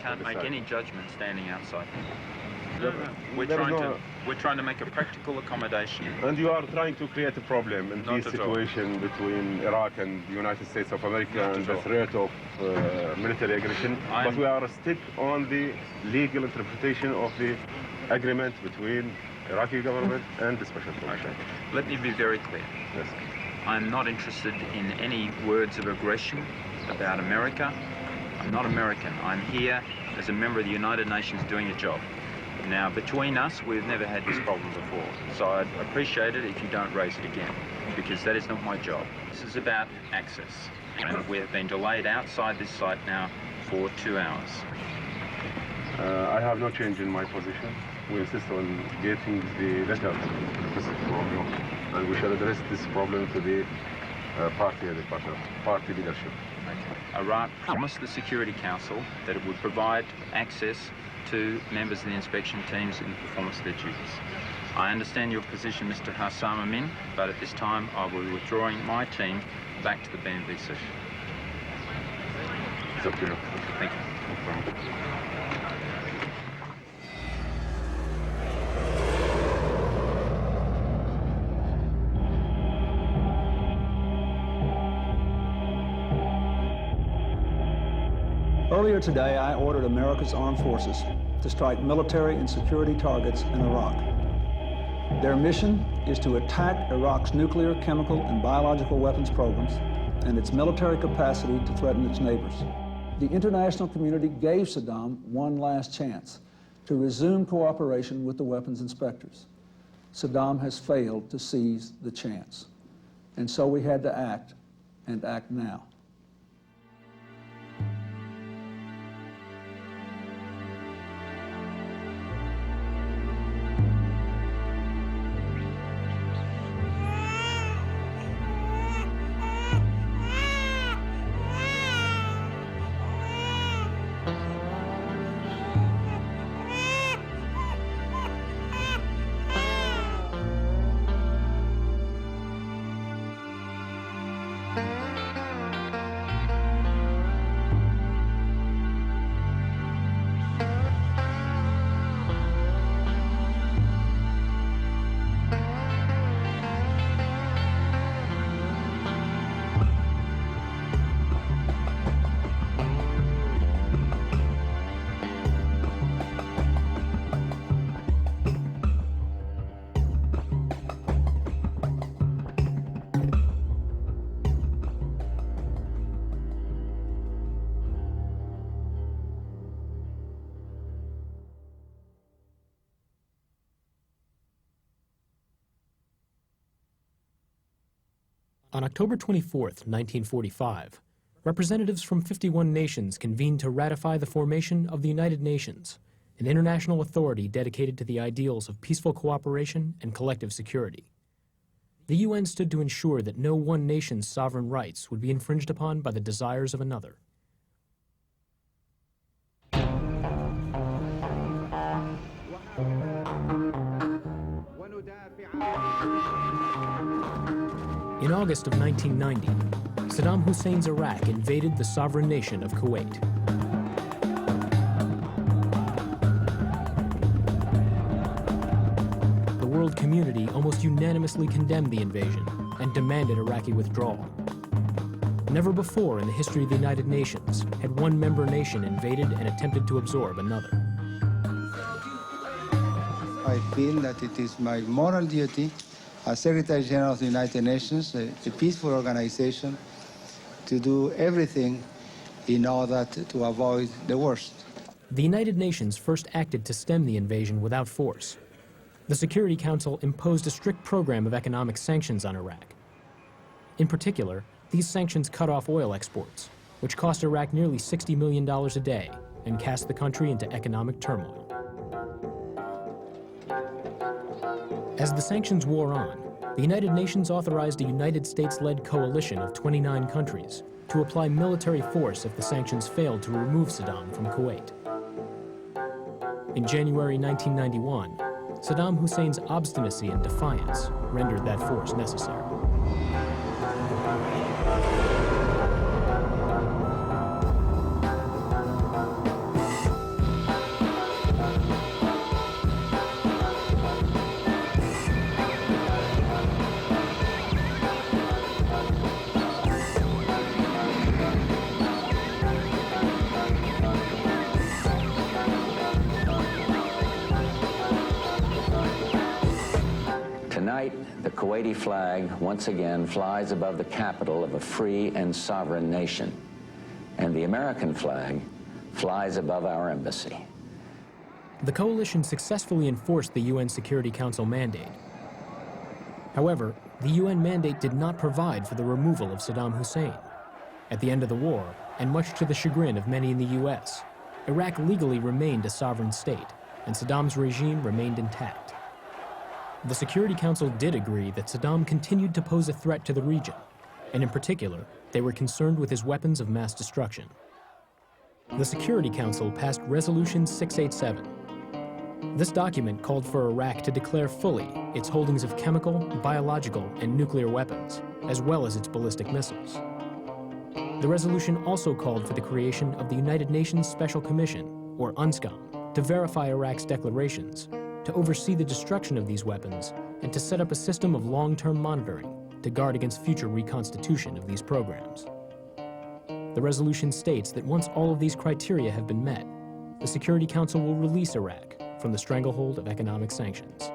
can't make any judgment standing outside. No. We're trying to make a practical accommodation. And you are trying to create a problem in Not this at all. situation between Iraq and the United States of America and the threat of military aggression. But we are stick on the legal interpretation of the agreement between Iraqi government and the special commission. Okay. Let me be very clear. Yes. I'm not interested in any words of aggression about America. I'm not American. I'm here as a member of the United Nations doing a job. Now, between us, we've never had this problem before. So I'd appreciate it if you don't raise it again, because that is not my job. This is about access. And we have been delayed outside this site now for 2 hours. I have no change in my position. We insist on getting the letter from you, and we shall address this problem to the party leadership. Okay. Iraq promised the Security Council that it would provide access to members of the inspection teams in the performance of their duties. I understand your position, Mr. Hassam Amin, but at this time I will be withdrawing my team back to the BNVC. It's up to you. Thank you. Earlier today, I ordered America's armed forces to strike military and security targets in Iraq. Their mission is to attack Iraq's nuclear, chemical, and biological weapons programs and its military capacity to threaten its neighbors. The international community gave Saddam one last chance to resume cooperation with the weapons inspectors. Saddam has failed to seize the chance. And so we had to act, and act now. On October 24, 1945, representatives from 51 nations convened to ratify the formation of the United Nations, an international authority dedicated to the ideals of peaceful cooperation and collective security. The UN stood to ensure that no one nation's sovereign rights would be infringed upon by the desires of another. In August of 1990, Saddam Hussein's Iraq invaded the sovereign nation of Kuwait. The world community almost unanimously condemned the invasion and demanded Iraqi withdrawal. Never before in the history of the United Nations had one member nation invaded and attempted to absorb another. I feel that it is my moral duty as Secretary General of the United Nations, a peaceful organization, to do everything in order to avoid the worst. The United Nations first acted to stem the invasion without force. The Security Council imposed a strict program of economic sanctions on Iraq. In particular, these sanctions cut off oil exports, which cost Iraq nearly $60 million a day and cast the country into economic turmoil. As the sanctions wore on, the United Nations authorized a United States-led coalition of 29 countries to apply military force if the sanctions failed to remove Saddam from Kuwait. In January 1991, Saddam Hussein's obstinacy and defiance rendered that force necessary. Tonight, the Kuwaiti flag once again flies above the capital of a free and sovereign nation, and the American flag flies above our embassy. The coalition successfully enforced the UN Security Council mandate. However, the UN mandate did not provide for the removal of Saddam Hussein. At the end of the war, and much to the chagrin of many in the US, Iraq legally remained a sovereign state, and Saddam's regime remained intact. The Security Council did agree that Saddam continued to pose a threat to the region, and in particular, they were concerned with his weapons of mass destruction. The Security Council passed Resolution 687. This document called for Iraq to declare fully its holdings of chemical, biological, and nuclear weapons, as well as its ballistic missiles. The resolution also called for the creation of the United Nations Special Commission, or Unscom, to verify Iraq's declarations, to oversee the destruction of these weapons, and to set up a system of long-term monitoring to guard against future reconstitution of these programs. The resolution states that once all of these criteria have been met, the Security Council will release Iraq from the stranglehold of economic sanctions.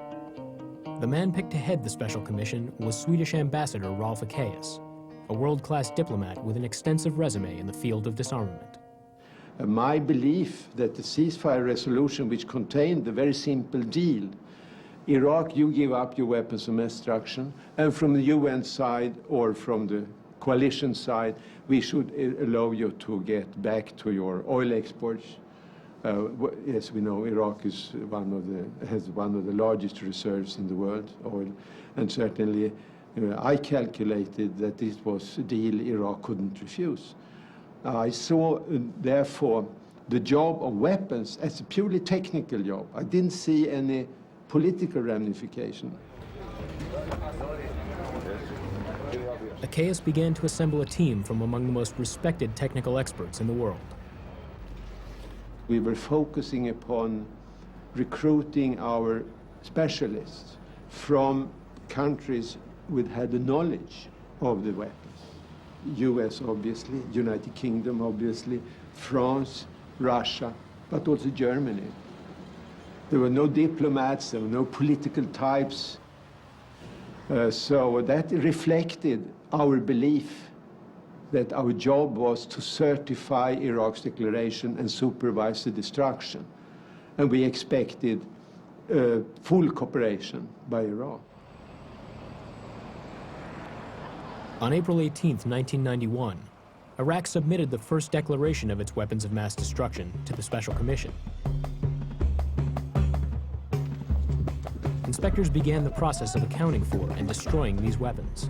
The man picked to head the Special Commission was Swedish Ambassador Rolf Ekéus, a world-class diplomat with an extensive resume in the field of disarmament. My belief that the ceasefire resolution, which contained the very simple deal, Iraq, you give up your weapons of mass destruction, and from the UN side or from the coalition side, we should allow you to get back to your oil exports. As we know, Iraq is has one of the largest reserves in the world, oil, and certainly I calculated that this was a deal Iraq couldn't refuse. I saw, therefore, the job of weapons as a purely technical job. I didn't see any political ramification. Ekéus began to assemble a team from among the most respected technical experts in the world. We were focusing upon recruiting our specialists from countries which had the knowledge of the weapons. US, obviously, United Kingdom, obviously, France, Russia, but also Germany. There were no diplomats, there were no political types. So that reflected our belief that our job was to certify Iraq's declaration and supervise the destruction. And we expected full cooperation by Iraq. On April 18, 1991, Iraq submitted the first declaration of its weapons of mass destruction to the Special Commission. Inspectors began the process of accounting for and destroying these weapons.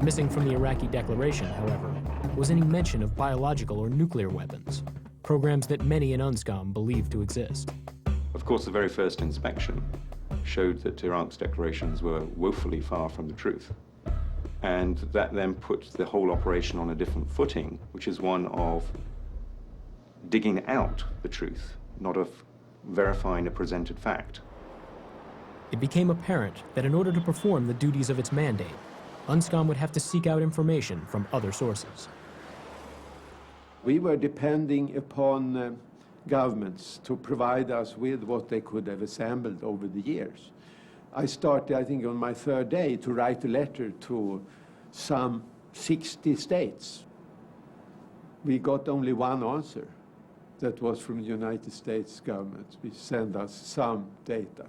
Missing from the Iraqi declaration, however, was any mention of biological or nuclear weapons, programs that many in Unscom believed to exist. Of course, the very first inspection showed that Iraq's declarations were woefully far from the truth. And that then put the whole operation on a different footing, which is one of digging out the truth, not of verifying a presented fact. It became apparent that in order to perform the duties of its mandate, Unscom would have to seek out information from other sources. We were depending upon governments to provide us with what they could have assembled over the years. I started, I think, on my third day to write a letter to some 60 states. We got only one answer. That was from the United States government. We sent us some data.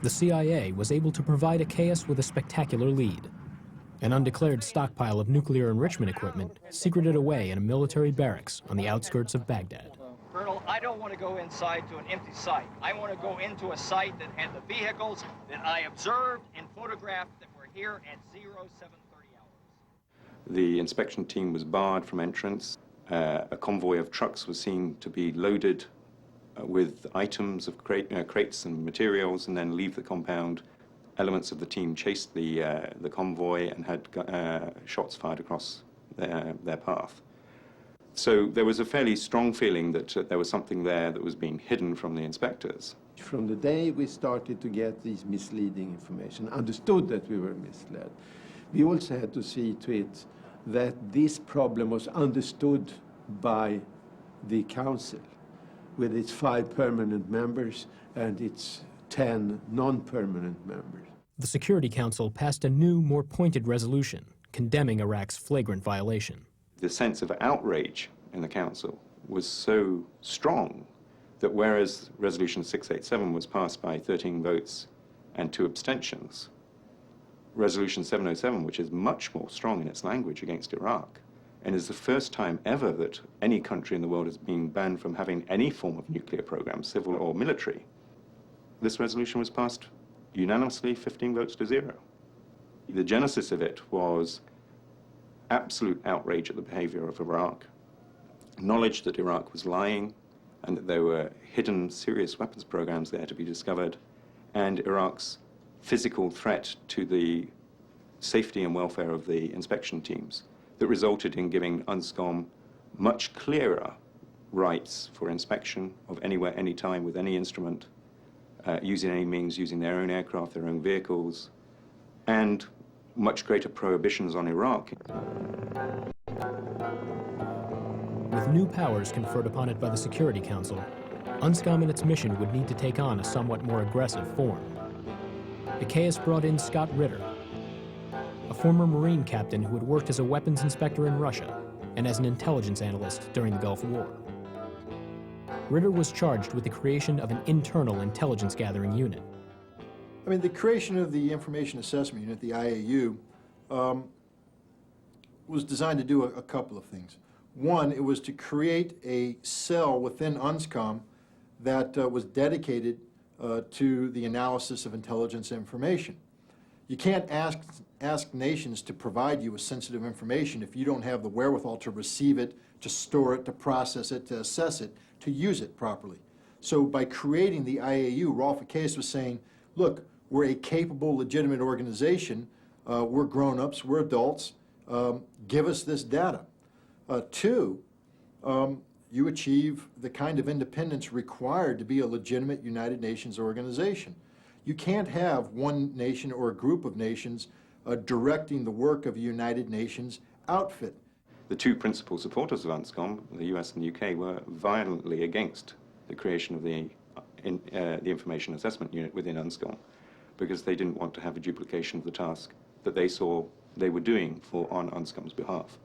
The CIA was able to provide Ekéus with a spectacular lead. An undeclared stockpile of nuclear enrichment equipment secreted away in a military barracks on the outskirts of Baghdad. Colonel, I don't want to go inside to an empty site. I want to go into a site that had the vehicles that I observed and photographed that were here at 0730 hours. The inspection team was barred from entrance. A convoy of trucks was seen to be loaded with items of crates and materials, and then leave the compound. Elements of the team chased the convoy and had shots fired across their path. So there was a fairly strong feeling that there was something there that was being hidden from the inspectors. From the day we started to get these misleading information, understood that we were misled, we also had to see to it that this problem was understood by the Council with its 5 permanent members and its 10 non-permanent members. The Security Council passed a new, more pointed resolution condemning Iraq's flagrant violation. The sense of outrage in the Council was so strong that whereas Resolution 687 was passed by 13 votes and 2 abstentions, Resolution 707, which is much more strong in its language against Iraq, and is the first time ever that any country in the world has been banned from having any form of nuclear program, civil or military. This resolution was passed unanimously, 15 votes to 0. The genesis of it was absolute outrage at the behavior of Iraq, knowledge that Iraq was lying and that there were hidden serious weapons programs there to be discovered, and Iraq's physical threat to the safety and welfare of the inspection teams that resulted in giving Unscom much clearer rights for inspection of anywhere, anytime, with any instrument, using any means, using their own aircraft, their own vehicles, and much greater prohibitions on Iraq. With new powers conferred upon it by the Security Council, Unscom and its mission would need to take on a somewhat more aggressive form. ICAES brought in Scott Ritter, a former Marine captain who had worked as a weapons inspector in Russia and as an intelligence analyst during the Gulf War. Ritter was charged with the creation of an internal intelligence gathering unit. I mean, the creation of the Information Assessment Unit, the IAU, was designed to do a couple of things. One, it was to create a cell within Unscom that was dedicated to the analysis of intelligence information. You can't ask nations to provide you with sensitive information if you don't have the wherewithal to receive it, to store it, to process it, to assess it, to use it properly. So by creating the IAU, Rolf ICAES was saying, look, we're a capable, legitimate organization. We're grown-ups, we're adults. Give us this data. 2, you achieve the kind of independence required to be a legitimate United Nations organization. You can't have one nation or a group of nations directing the work of a United Nations outfit. The 2 principal supporters of Unscom, the US and the UK, were violently against the creation of the Information Assessment Unit within Unscom, because they didn't want to have a duplication of the task that they saw they were doing on Unscom's behalf.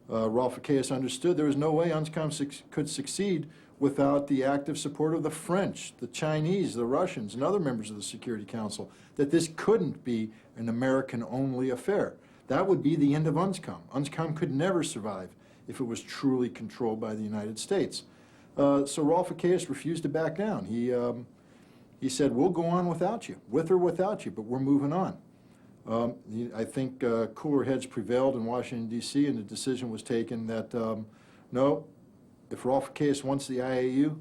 Rolf ICAES understood there was no way Unscom could succeed without the active support of the French, the Chinese, the Russians, and other members of the Security Council, that this couldn't be an American-only affair. That would be the end of Unscom. Unscom could never survive if it was truly controlled by the United States. So Rolf ICAES refused to back down. He said, we'll go on without you, with or without you, but we're moving on. I think cooler heads prevailed in Washington, D.C., and the decision was taken that, no, if Rolf ICAES wants the IAU,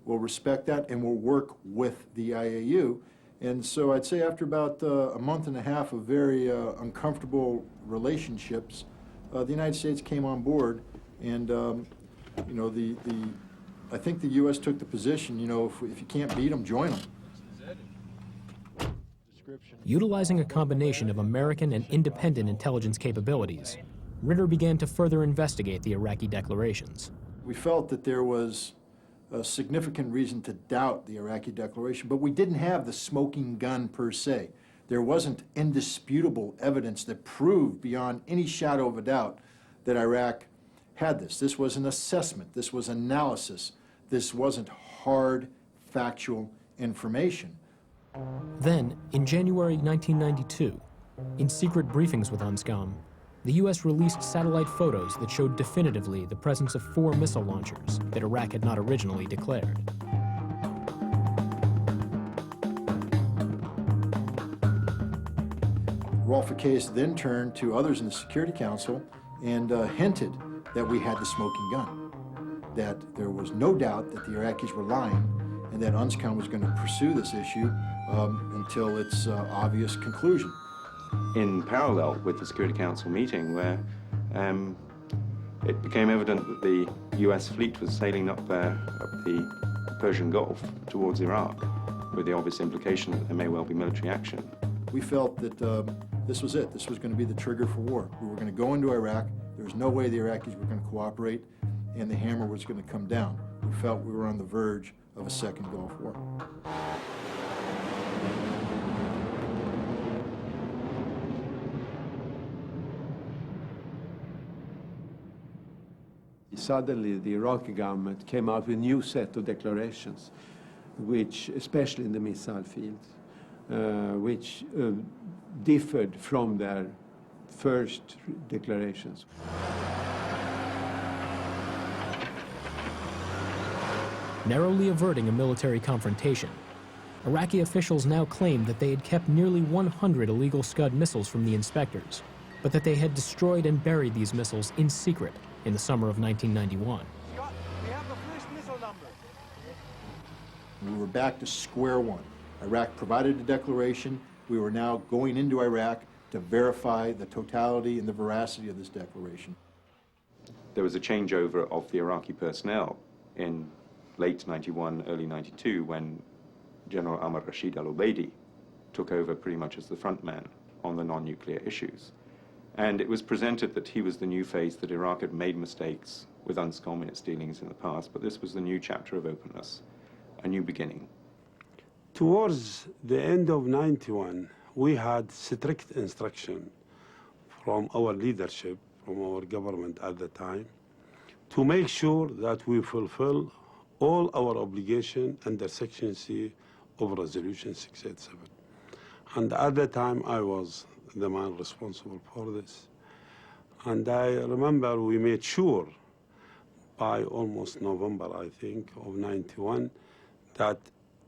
we'll respect that and we'll work with the IAU. And so I'd say after about a month and a half of very uncomfortable relationships, the United States came on board, and you know, I think the U.S. took the position, you know, if you can't beat them, join them. Utilizing a combination of American and independent intelligence capabilities, Ritter began to further investigate the Iraqi declarations. We felt that there was a significant reason to doubt the Iraqi declaration, but we didn't have the smoking gun per se. There wasn't indisputable evidence that proved beyond any shadow of a doubt that Iraq had this. This was an assessment. This was analysis. This wasn't hard, factual information. Then, in January 1992, in secret briefings with Unscom, the U.S. released satellite photos that showed definitively the presence of 4 missile launchers that Iraq had not originally declared. Rolf ICAES then turned to others in the Security Council and hinted that we had the smoking gun, that there was no doubt that the Iraqis were lying, and that Unscom was going to pursue this issue until its obvious conclusion. In parallel with the Security Council meeting, where it became evident that the US fleet was sailing up the Persian Gulf towards Iraq, with the obvious implication that there may well be military action. We felt that this was it. This was going to be the trigger for war. We were going to go into Iraq. There was no way the Iraqis were going to cooperate. and the hammer was going to come down. We felt we were on the verge of a second Gulf War. Suddenly, the Iraqi government came out with a new set of declarations, which, especially in the missile field, which differed from their first declarations. Narrowly averting a military confrontation, Iraqi officials now claimed that they had kept nearly 100 illegal Scud missiles from the inspectors, but that they had destroyed and buried these missiles in secret in the summer of 1991. Scott, we have the first missile number. We were back to square one. Iraq provided a declaration. We were now going into Iraq to verify the totality and the veracity of this declaration. There was a changeover of the Iraqi personnel in late 91, early 92, when General Amr Rashid al-Ubaidi took over pretty much as the front man on the non-nuclear issues. And it was presented that he was the new face, that Iraq had made mistakes with Unscom in its dealings in the past, but this was the new chapter of openness, a new beginning. Towards the end of 91, we had strict instruction from our leadership, from our government at the time, to make sure that we fulfill all our obligation under Section C of Resolution 687. And at the time, I was the man responsible for this. And I remember we made sure by almost November, I think, of 91, that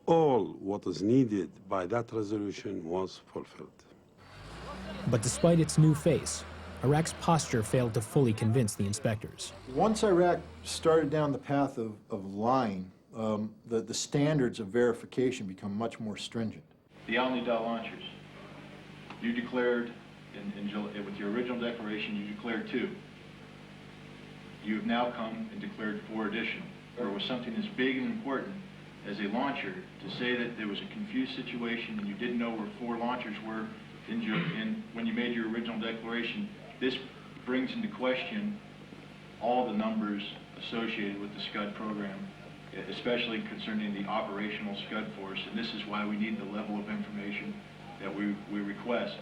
all what is needed by that resolution was fulfilled. But despite its new face, Iraq's posture failed to fully convince the inspectors. Once Iraq started down the path of lying, the standards of verification become much more stringent. The Al-Nida launchers, you declared, with your original declaration, you declared 2. You have now come and declared 4 additional. There was something as big and important as a launcher to say that there was a confused situation and you didn't know where 4 launchers were when you made your original declaration. This brings into question all the numbers associated with the Scud program, especially concerning the operational Scud force, and this is why we need the level of information that we request.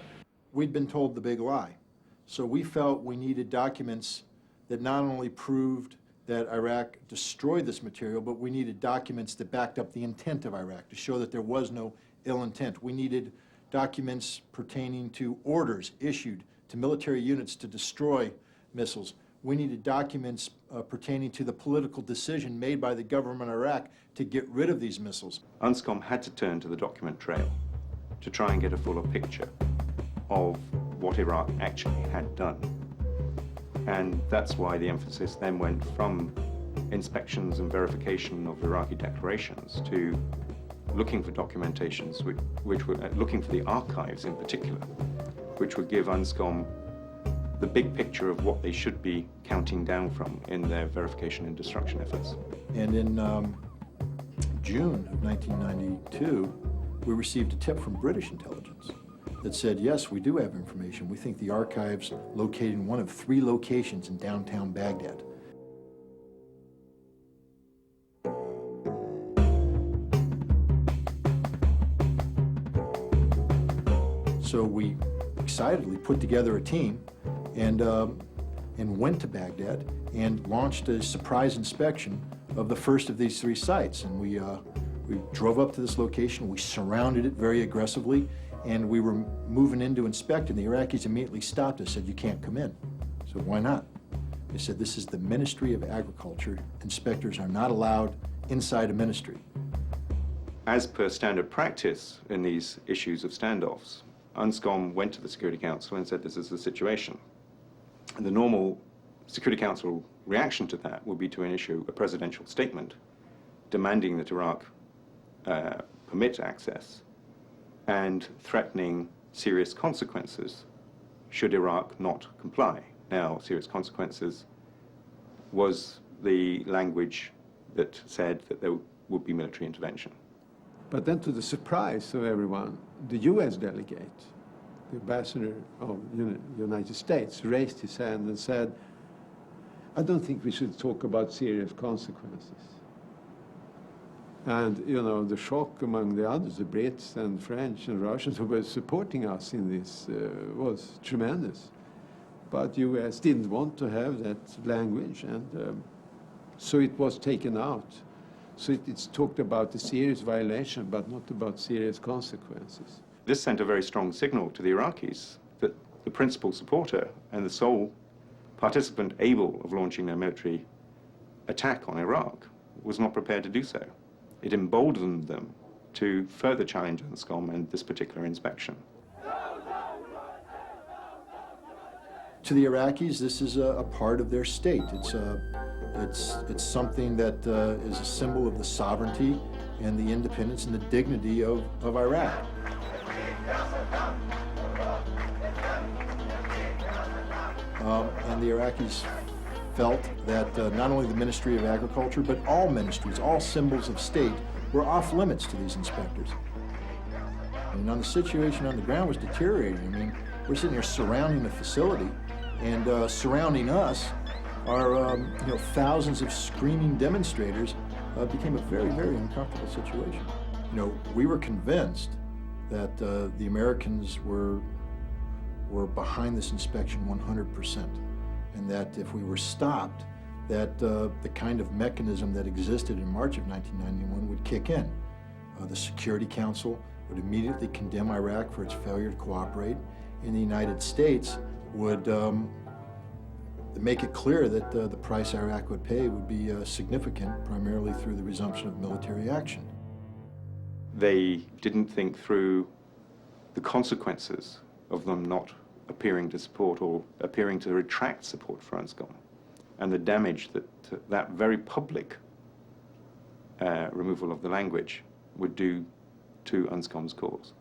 We'd been told the big lie, so we felt we needed documents that not only proved that Iraq destroyed this material, but we needed documents that backed up the intent of Iraq to show that there was no ill intent. We needed documents pertaining to orders issued to military units to destroy missiles. We needed documents pertaining to the political decision made by the government of Iraq to get rid of these missiles. Unscom had to turn to the document trail to try and get a fuller picture of what Iraq actually had done. And that's why the emphasis then went from inspections and verification of Iraqi declarations to looking for documentations, which were looking for the archives in particular, which would give Unscom the big picture of what they should be counting down from in their verification and destruction efforts. And in June of 1992, we received a tip from British intelligence that said, yes, we do have information. We think the archives located in one of 3 locations in downtown Baghdad. So we excitedly put together a team and went to Baghdad and launched a surprise inspection of the first of these 3 sites. And we drove up to this location, we surrounded it very aggressively, and we were moving in to inspect, and the Iraqis immediately stopped us, said, you can't come in. So why not? They said, this is the Ministry of Agriculture. Inspectors are not allowed inside a ministry. As per standard practice in these issues of standoffs, Unscom went to the Security Council and said, this is the situation. And the normal Security Council reaction to that would be to issue a presidential statement demanding that Iraq permit access and threatening serious consequences should Iraq not comply. Now, serious consequences was the language that said that there would be military intervention. But then, to the surprise of everyone, the U.S. delegate, the ambassador of the United States, raised his hand and said, I don't think we should talk about serious consequences. And, you know, the shock among the others, the Brits and French and Russians who were supporting us in this was tremendous. But US didn't want to have that language, and so it was taken out. So it's talked about a serious violation, but not about serious consequences. This sent a very strong signal to the Iraqis that the principal supporter and the sole participant able of launching a military attack on Iraq was not prepared to do so. It emboldened them to further challenge Unscom and this particular inspection. To the Iraqis, this is a part of their state. It's something that is a symbol of the sovereignty and the independence and the dignity of Iraq. And the Iraqis felt that not only the Ministry of Agriculture, but all ministries, all symbols of state, were off limits to these inspectors. And the situation on the ground was deteriorating. I mean, we're sitting here surrounding the facility, and surrounding us are thousands of screaming demonstrators. Became a very, very uncomfortable situation. You know, we were convinced that the Americans were behind this inspection 100%, and that if we were stopped, that the kind of mechanism that existed in March of 1991 would kick in. The Security Council would immediately condemn Iraq for its failure to cooperate, and the United States would make it clear that the price Iraq would pay would be significant, primarily through the resumption of military action. They didn't think through the consequences of them not appearing to support or appearing to retract support for Unscom, and the damage that that very public removal of the language would do to Unscom's cause.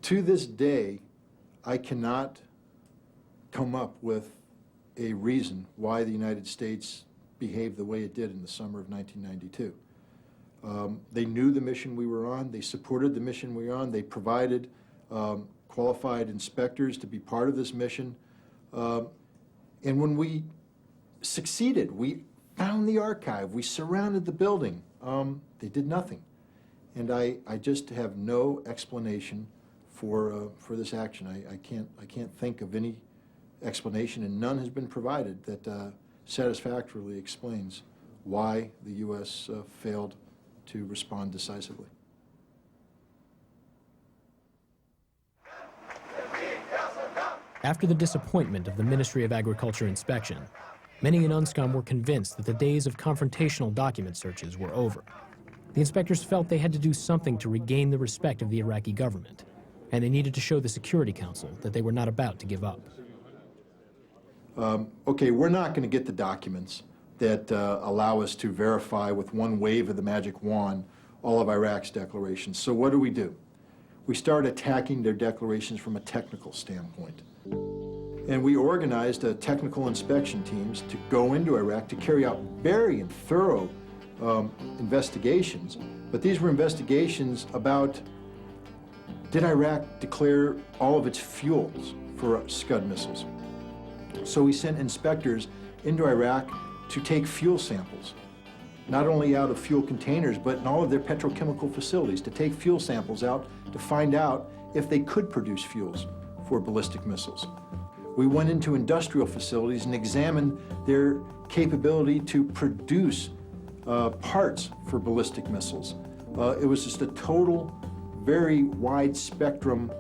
To this day, I cannot come up with a reason why the United States behaved the way it did in the summer of 1992. They knew the mission we were on. They supported the mission we were on. They provided qualified inspectors to be part of this mission. And when we succeeded, we found the archive, we surrounded the building. They did nothing. And I just have no explanation for this action. I can't think of any explanation, and none has been provided that satisfactorily explains why the U.S. failed to respond decisively. After the disappointment of the Ministry of Agriculture inspection, many in Unscom were convinced that the days of confrontational document searches were over. The inspectors felt they had to do something to regain the respect of the Iraqi government, and they needed to show the Security Council that they were not about to give up. Okay, we're not going to get the documents that allow us to verify with one wave of the magic wand all of Iraq's declarations. So what do? We start attacking their declarations from a technical standpoint. And we organized technical inspection teams to go into Iraq to carry out very and thorough investigations. But these were investigations about, did Iraq declare all of its fuels for Scud missiles? So we sent inspectors into Iraq to take fuel samples, not only out of fuel containers, but in all of their petrochemical facilities, to take fuel samples out to find out if they could produce fuels for ballistic missiles. We went into industrial facilities and examined their capability to produce parts for ballistic missiles. It was just a total, very wide spectrum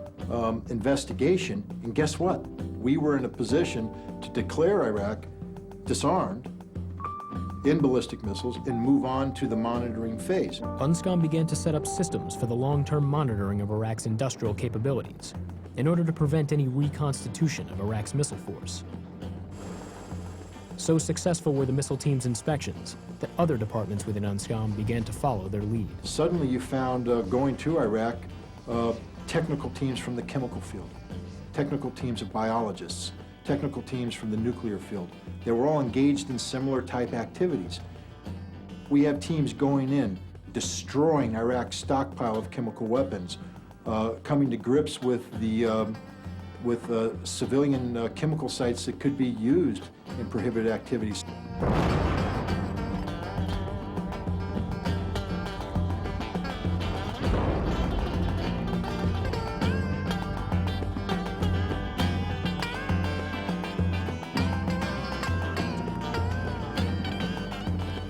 investigation, and guess what? We were in a position to declare Iraq disarmed in ballistic missiles and move on to the monitoring phase. Unscom began to set up systems for the long-term monitoring of Iraq's industrial capabilities in order to prevent any reconstitution of Iraq's missile force. So successful were the missile team's inspections that other departments within Unscom began to follow their lead. Suddenly you found, going to Iraq, technical teams from the chemical field, technical teams of biologists, technical teams from the nuclear field. They were all engaged in similar type activities. We have teams going in, destroying Iraq's stockpile of chemical weapons, coming to grips with the civilian chemical sites that could be used in prohibited activities.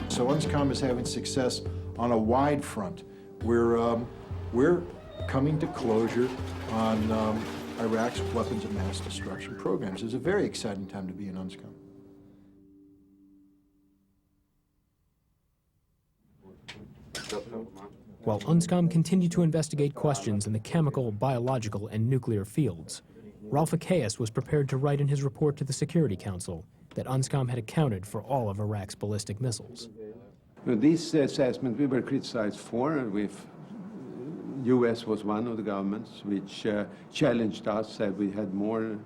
So Unscom is having success on a wide front. We're coming to closure on Iraq's weapons of mass destruction programs. It's a very exciting time to be in Unscom. While Unscom continued to investigate questions in the chemical, biological, and nuclear fields, Ralph Achaeus was prepared to write in his report to the Security Council that Unscom had accounted for all of Iraq's ballistic missiles. This assessment we were criticized for, and U.S. was one of the governments which challenged us, said we had more,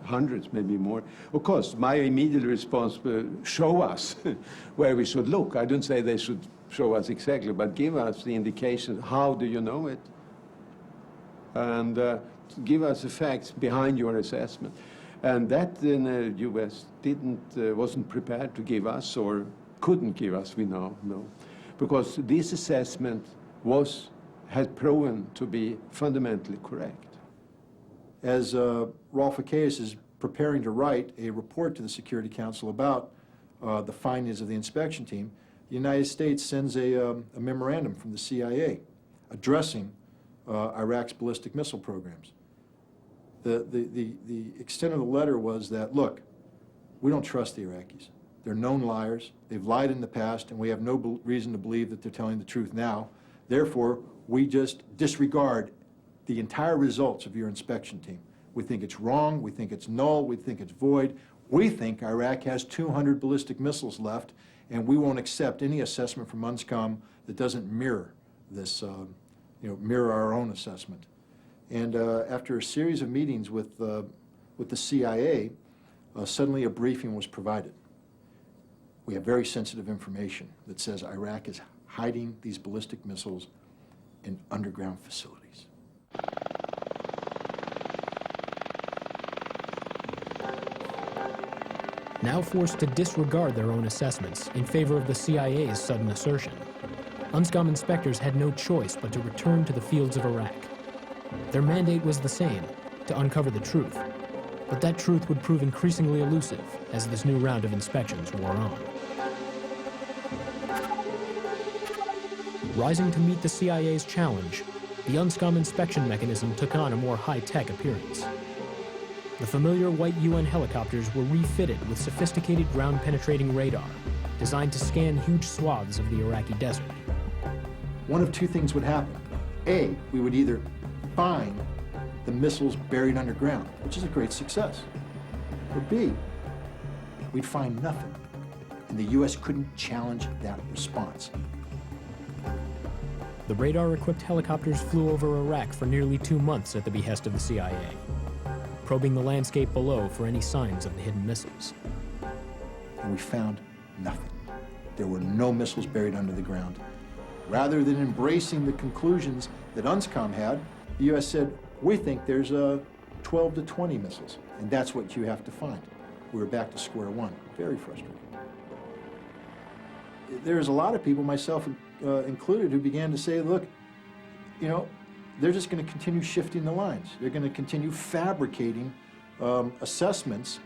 hundreds, maybe more. Of course, my immediate response was show us where we should look. I don't say they should show us exactly, but give us the indication, how do you know it? And give us the facts behind your assessment. And that the U.S. wasn't prepared to give us, or couldn't give us, we know, no. Because this assessment had proven to be fundamentally correct. As Ralph Achaeus is preparing to write a report to the Security Council about the findings of the inspection team, the United States sends a memorandum from the CIA addressing Iraq's ballistic missile programs. The extent of the letter was that, look, we don't trust the Iraqis. They're known liars. They've lied in the past, and we have no reason to believe that they're telling the truth now. Therefore, we just disregard the entire results of your inspection team. We think it's wrong. We think it's null. We think it's void. We think Iraq has 200 ballistic missiles left, and we won't accept any assessment from Unscom that doesn't mirror this, mirror our own assessment. And after a series of meetings with the CIA, suddenly a briefing was provided. We have very sensitive information that says Iraq is hiding these ballistic missiles in underground facilities. Now forced to disregard their own assessments in favor of the CIA's sudden assertion, Unscom inspectors had no choice but to return to the fields of Iraq. Their mandate was the same, to uncover the truth, but that truth would prove increasingly elusive as this new round of inspections wore on. Rising to meet the CIA's challenge, the Unscom inspection mechanism took on a more high-tech appearance. The familiar white UN helicopters were refitted with sophisticated ground-penetrating radar, designed to scan huge swaths of the Iraqi desert. One of two things would happen. A, we would either find the missiles buried underground, which is a great success. Or B, we'd find nothing, and the U.S. couldn't challenge that response. The radar-equipped helicopters flew over Iraq for nearly 2 months at the behest of the CIA, probing the landscape below for any signs of the hidden missiles. And we found nothing. There were no missiles buried under the ground. Rather than embracing the conclusions that Unscom had, the U.S. said, we think there's 12 to 20 missiles, and that's what you have to find. We were back to square one. Very frustrating. There's a lot of people, myself included, who began to say, look, they're just going to continue shifting the lines. They're going to continue fabricating assessments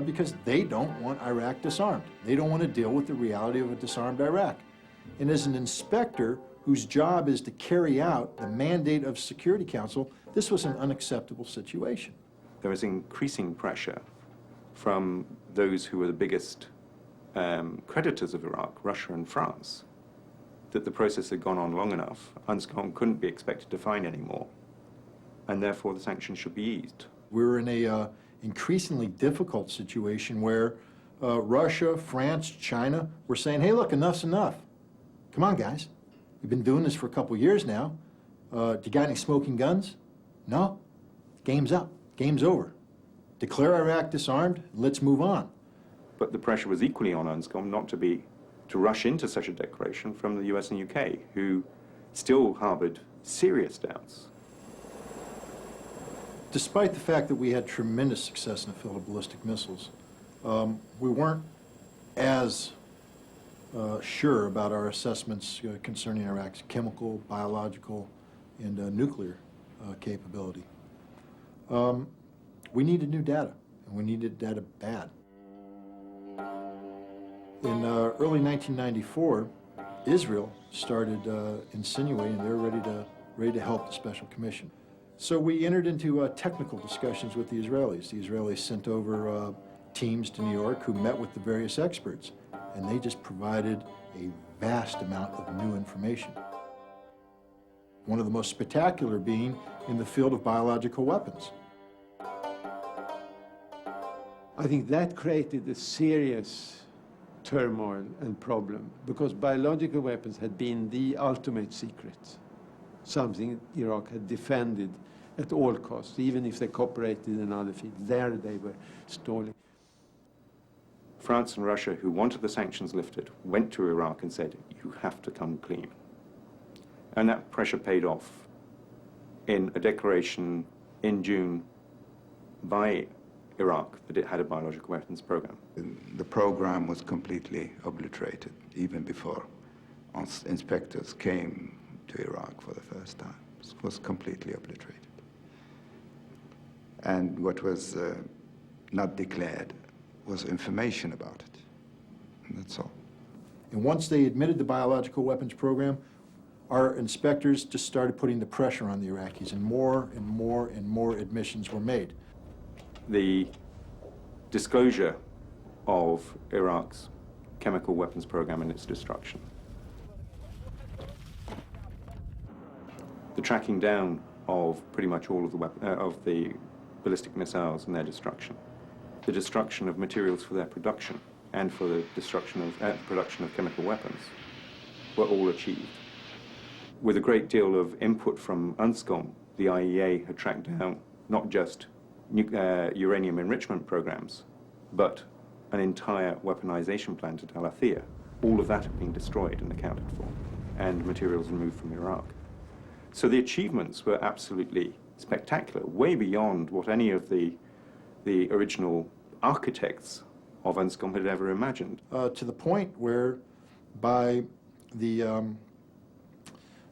because they don't want Iraq disarmed. They don't want to deal with the reality of a disarmed Iraq. And as an inspector whose job is to carry out the mandate of Security Council, this was an unacceptable situation. There was increasing pressure from those who were the biggest creditors of Iraq, Russia and France, that the process had gone on long enough. Unscom couldn't be expected to find any more, and therefore the sanctions should be eased. We're in a increasingly difficult situation where Russia, France, China were saying, hey, look, enough's enough. Come on, guys. We've been doing this for a couple years now. Do you got any smoking guns? No? Game's up. Game's over. Declare Iraq disarmed, let's move on. But the pressure was equally on Unscom not to rush into such a declaration from the US and UK, who still harbored serious doubts. Despite the fact that we had tremendous success in the field of ballistic missiles, we weren't as sure about our assessments concerning Iraq's chemical, biological, and nuclear capability. We needed new data, and we needed data bad. In early 1994, Israel started insinuating they were ready to help the Special Commission. So we entered into technical discussions with the Israelis. The Israelis sent over teams to New York who met with the various experts, and they just provided a vast amount of new information. One of the most spectacular being in the field of biological weapons. I think that created a serious turmoil and problem, because biological weapons had been the ultimate secret, something Iraq had defended at all costs, even if they cooperated in other fields. There they were stalling. France and Russia, who wanted the sanctions lifted, went to Iraq and said, you have to come clean. And that pressure paid off in a declaration in June by Iraq that it had a biological weapons program. The program was completely obliterated even before inspectors came to Iraq for the first time. It was completely obliterated. And what was not declared was information about it. And that's all. And once they admitted the biological weapons program, our inspectors just started putting the pressure on the Iraqis, and more and more and more admissions were made. The disclosure of Iraq's chemical weapons program and its destruction. The tracking down of pretty much all of the ballistic missiles and their destruction. The destruction of materials for their production and for the destruction of production of chemical weapons were all achieved. With a great deal of input from Unscom, the IEA had tracked down not just uranium enrichment programs, but an entire weaponization plant at Al Athia. All of that had been destroyed and accounted for, and materials removed from Iraq. So the achievements were absolutely spectacular, way beyond what any of the original architects of Unscom had ever imagined. To the point where by the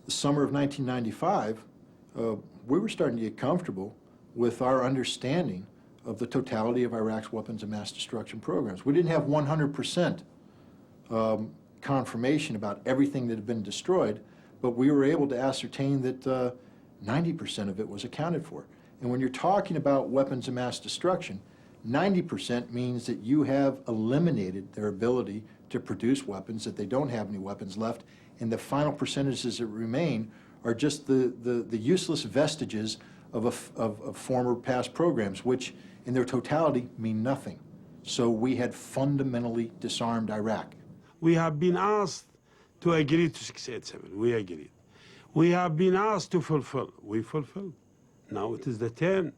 summer of 1995, we were starting to get comfortable with our understanding of the totality of Iraq's weapons of mass destruction programs. We didn't have 100% confirmation about everything that had been destroyed, but we were able to ascertain that 90% of it was accounted for. And when you're talking about weapons of mass destruction, 90% means that you have eliminated their ability to produce weapons, that they don't have any weapons left, and the final percentages that remain are just the useless vestiges of former past programs, which in their totality mean nothing. So we had fundamentally disarmed Iraq. We have been asked to agree to 687. We agreed. We have been asked to fulfill. We fulfilled. Now it is the turn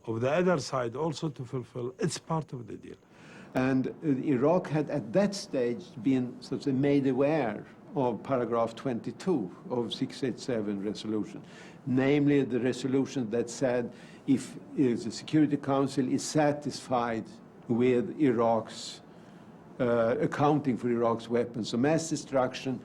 of the other side also to fulfill. It's part of the deal. And Iraq had at that stage been sort of made aware of paragraph 22 of 687 resolution, namely the resolution that said if the Security Council is satisfied with Iraq's accounting for Iraq's weapons of mass destruction,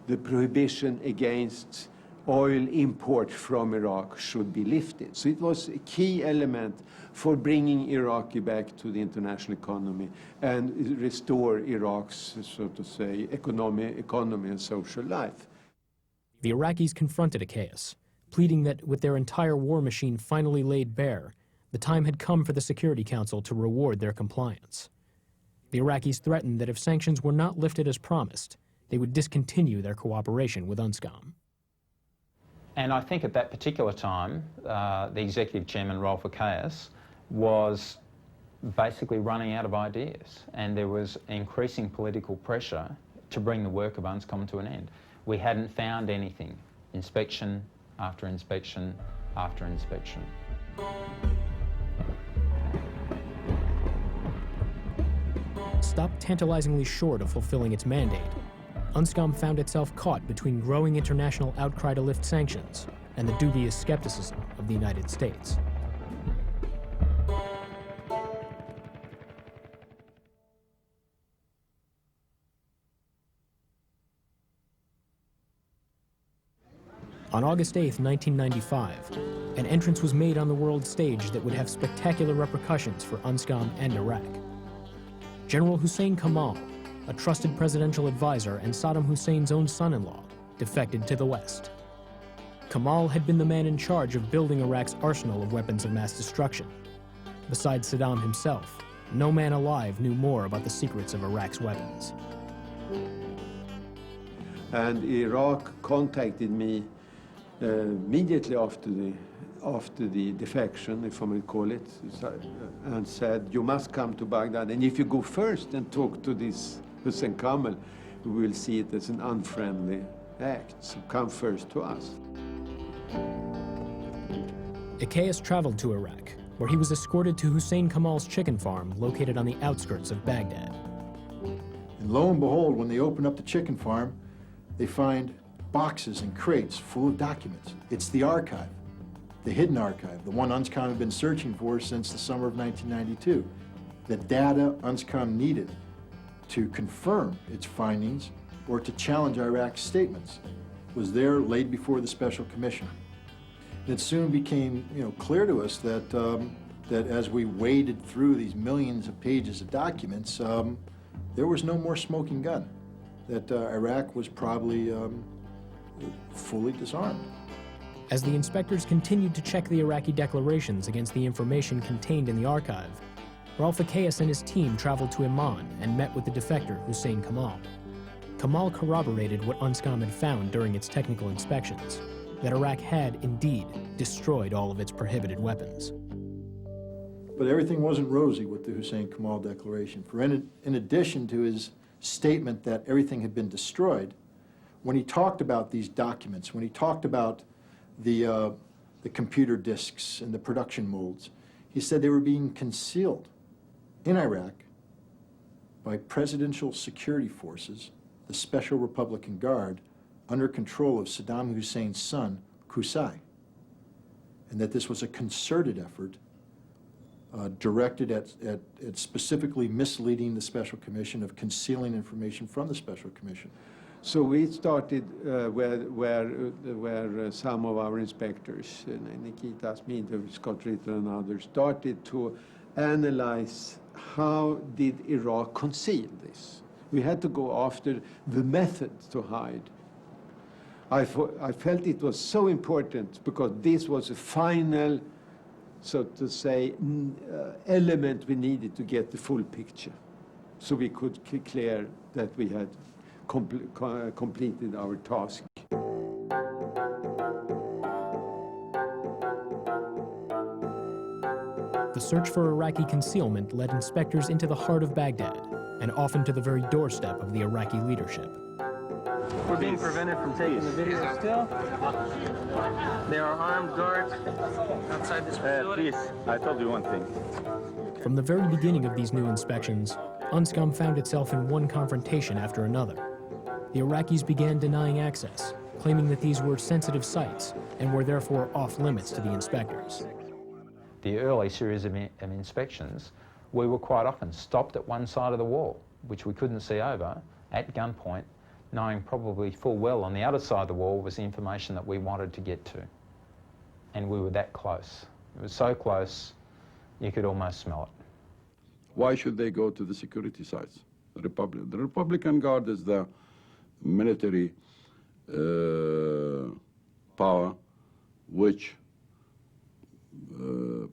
the prohibition against oil import from Iraq should be lifted. So it was a key element for bringing Iraq back to the international economy and restore Iraq's, so to say, economy and social life. The Iraqis confronted Achaeus, pleading that with their entire war machine finally laid bare, the time had come for the Security Council to reward their compliance. The Iraqis threatened that if sanctions were not lifted as promised, they would discontinue their cooperation with Unscom. And I think at that particular time, the executive chairman, Rolf Achaeus, was basically running out of ideas, and there was increasing political pressure to bring the work of Unscom to an end. We hadn't found anything, inspection after inspection after inspection. Stopped tantalizingly short of fulfilling its mandate, Unscom found itself caught between growing international outcry to lift sanctions and the dubious skepticism of the United States. On August 8, 1995, an entrance was made on the world stage that would have spectacular repercussions for Unscom and Iraq. General Hussein Kamal, a trusted presidential advisor and Saddam Hussein's own son-in-law, defected to the West. Kamal had been the man in charge of building Iraq's arsenal of weapons of mass destruction. Besides Saddam himself, no man alive knew more about the secrets of Iraq's weapons. And Iraq contacted me immediately after the defection, if I may call it, and said, you must come to Baghdad. And if you go first and talk to this Hussein Kamal, we will see it as an unfriendly act. So come first to us. Icaius traveled to Iraq, where he was escorted to Hussein Kamal's chicken farm located on the outskirts of Baghdad. And lo and behold, when they open up the chicken farm, they find boxes and crates full of documents. It's the archive, the hidden archive, the one Unscom had been searching for since the summer of 1992. The data Unscom needed to confirm its findings or to challenge Iraq's statements was there laid before the Special Commission. It soon became clear to us that, that as we waded through these millions of pages of documents, there was no more smoking gun, that Iraq was probably fully disarmed. As the inspectors continued to check the Iraqi declarations against the information contained in the archive, Ralph Icaius and his team traveled to Amman and met with the defector Hussein Kamal. Kamal corroborated what Unscom had found during its technical inspections, that Iraq had, indeed, destroyed all of its prohibited weapons. But everything wasn't rosy with the Hussein Kamal declaration. For in addition to his statement that everything had been destroyed, when he talked about these documents, when he talked about the computer disks and the production molds, he said they were being concealed in Iraq by presidential security forces, the Special Republican Guard, under control of Saddam Hussein's son, Qusay, and that this was a concerted effort directed at specifically misleading the Special Commission, of concealing information from the Special Commission. So we started where some of our inspectors, Nikita Smith, Scott Ritter and others, started to analyze how did Iraq conceal this. We had to go after the method to hide. I felt it was so important because this was a final, so to say, element we needed to get the full picture, so we could declare that we had completed our task. The search for Iraqi concealment led inspectors into the heart of Baghdad and often to the very doorstep of the Iraqi leadership. We're being prevented from taking the video still. There are armed guards outside this facility. Please, I told you one thing. From the very beginning of these new inspections, Unscom found itself in one confrontation after another. The Iraqis began denying access, claiming that these were sensitive sites and were therefore off limits to the inspectors. The early series of inspections, we were quite often stopped at one side of the wall, which we couldn't see over, at gunpoint, knowing probably full well on the other side of the wall was the information that we wanted to get to. And we were that close. It was so close, you could almost smell it. Why should they go to the security sites? The Republican Guard is the military power which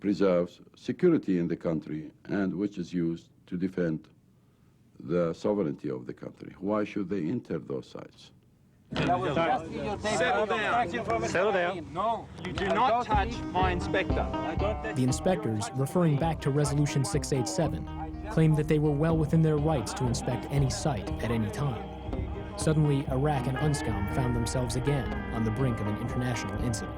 preserves security in the country and which is used to defend the sovereignty of the country. Why should they enter those sites? Settle down. Settle down. No, you do not touch my inspector. The inspectors, referring back to Resolution 687, claimed that they were well within their rights to inspect any site at any time. Suddenly, Iraq and Unscom found themselves again on the brink of an international incident.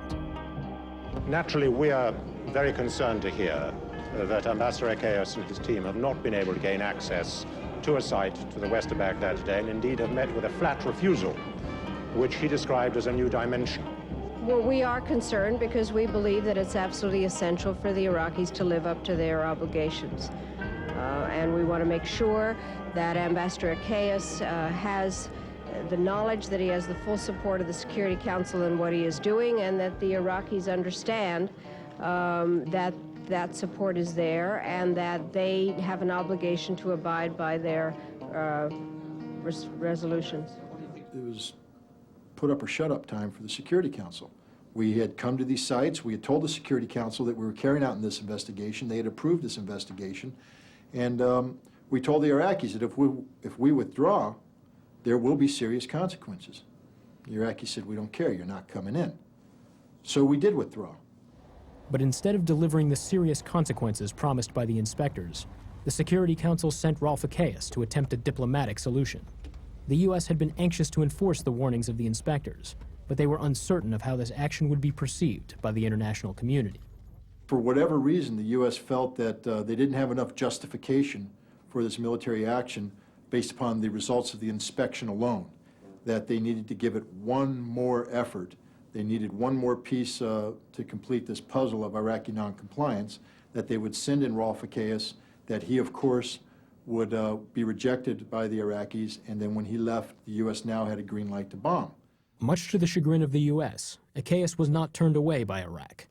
Naturally, we are very concerned to hear that Ambassador Icaius and his team have not been able to gain access to a site to the west of Baghdad today, and indeed have met with a flat refusal, which he described as a new dimension. Well, we are concerned because we believe that it's absolutely essential for the Iraqis to live up to their obligations. And we want to make sure that Ambassador Icaius has the knowledge that he has the full support of the Security Council in what he is doing, and that the Iraqis understand that support is there, and that they have an obligation to abide by their resolutions. It was put up or shut up time for the Security Council. We had come to these sites, we had told the Security Council that we were carrying out this investigation, they had approved this investigation, and we told the Iraqis that if we withdraw, there will be serious consequences. The Iraqis said, we don't care, you're not coming in. So we did withdraw. But instead of delivering the serious consequences promised by the inspectors, the Security Council sent Rolf Ekéus to attempt a diplomatic solution. The U.S. had been anxious to enforce the warnings of the inspectors, but they were uncertain of how this action would be perceived by the international community. For whatever reason, the U.S. felt that they didn't have enough justification for this military action based upon the results of the inspection alone, that they needed to give it one more effort. They needed one more piece to complete this puzzle of Iraqi noncompliance, that they would send in Rolf Ekéus, that he, of course, would be rejected by the Iraqis, and then when he left, the U.S. now had a green light to bomb. Much to the chagrin of the U.S., Ekéus was not turned away by Iraq.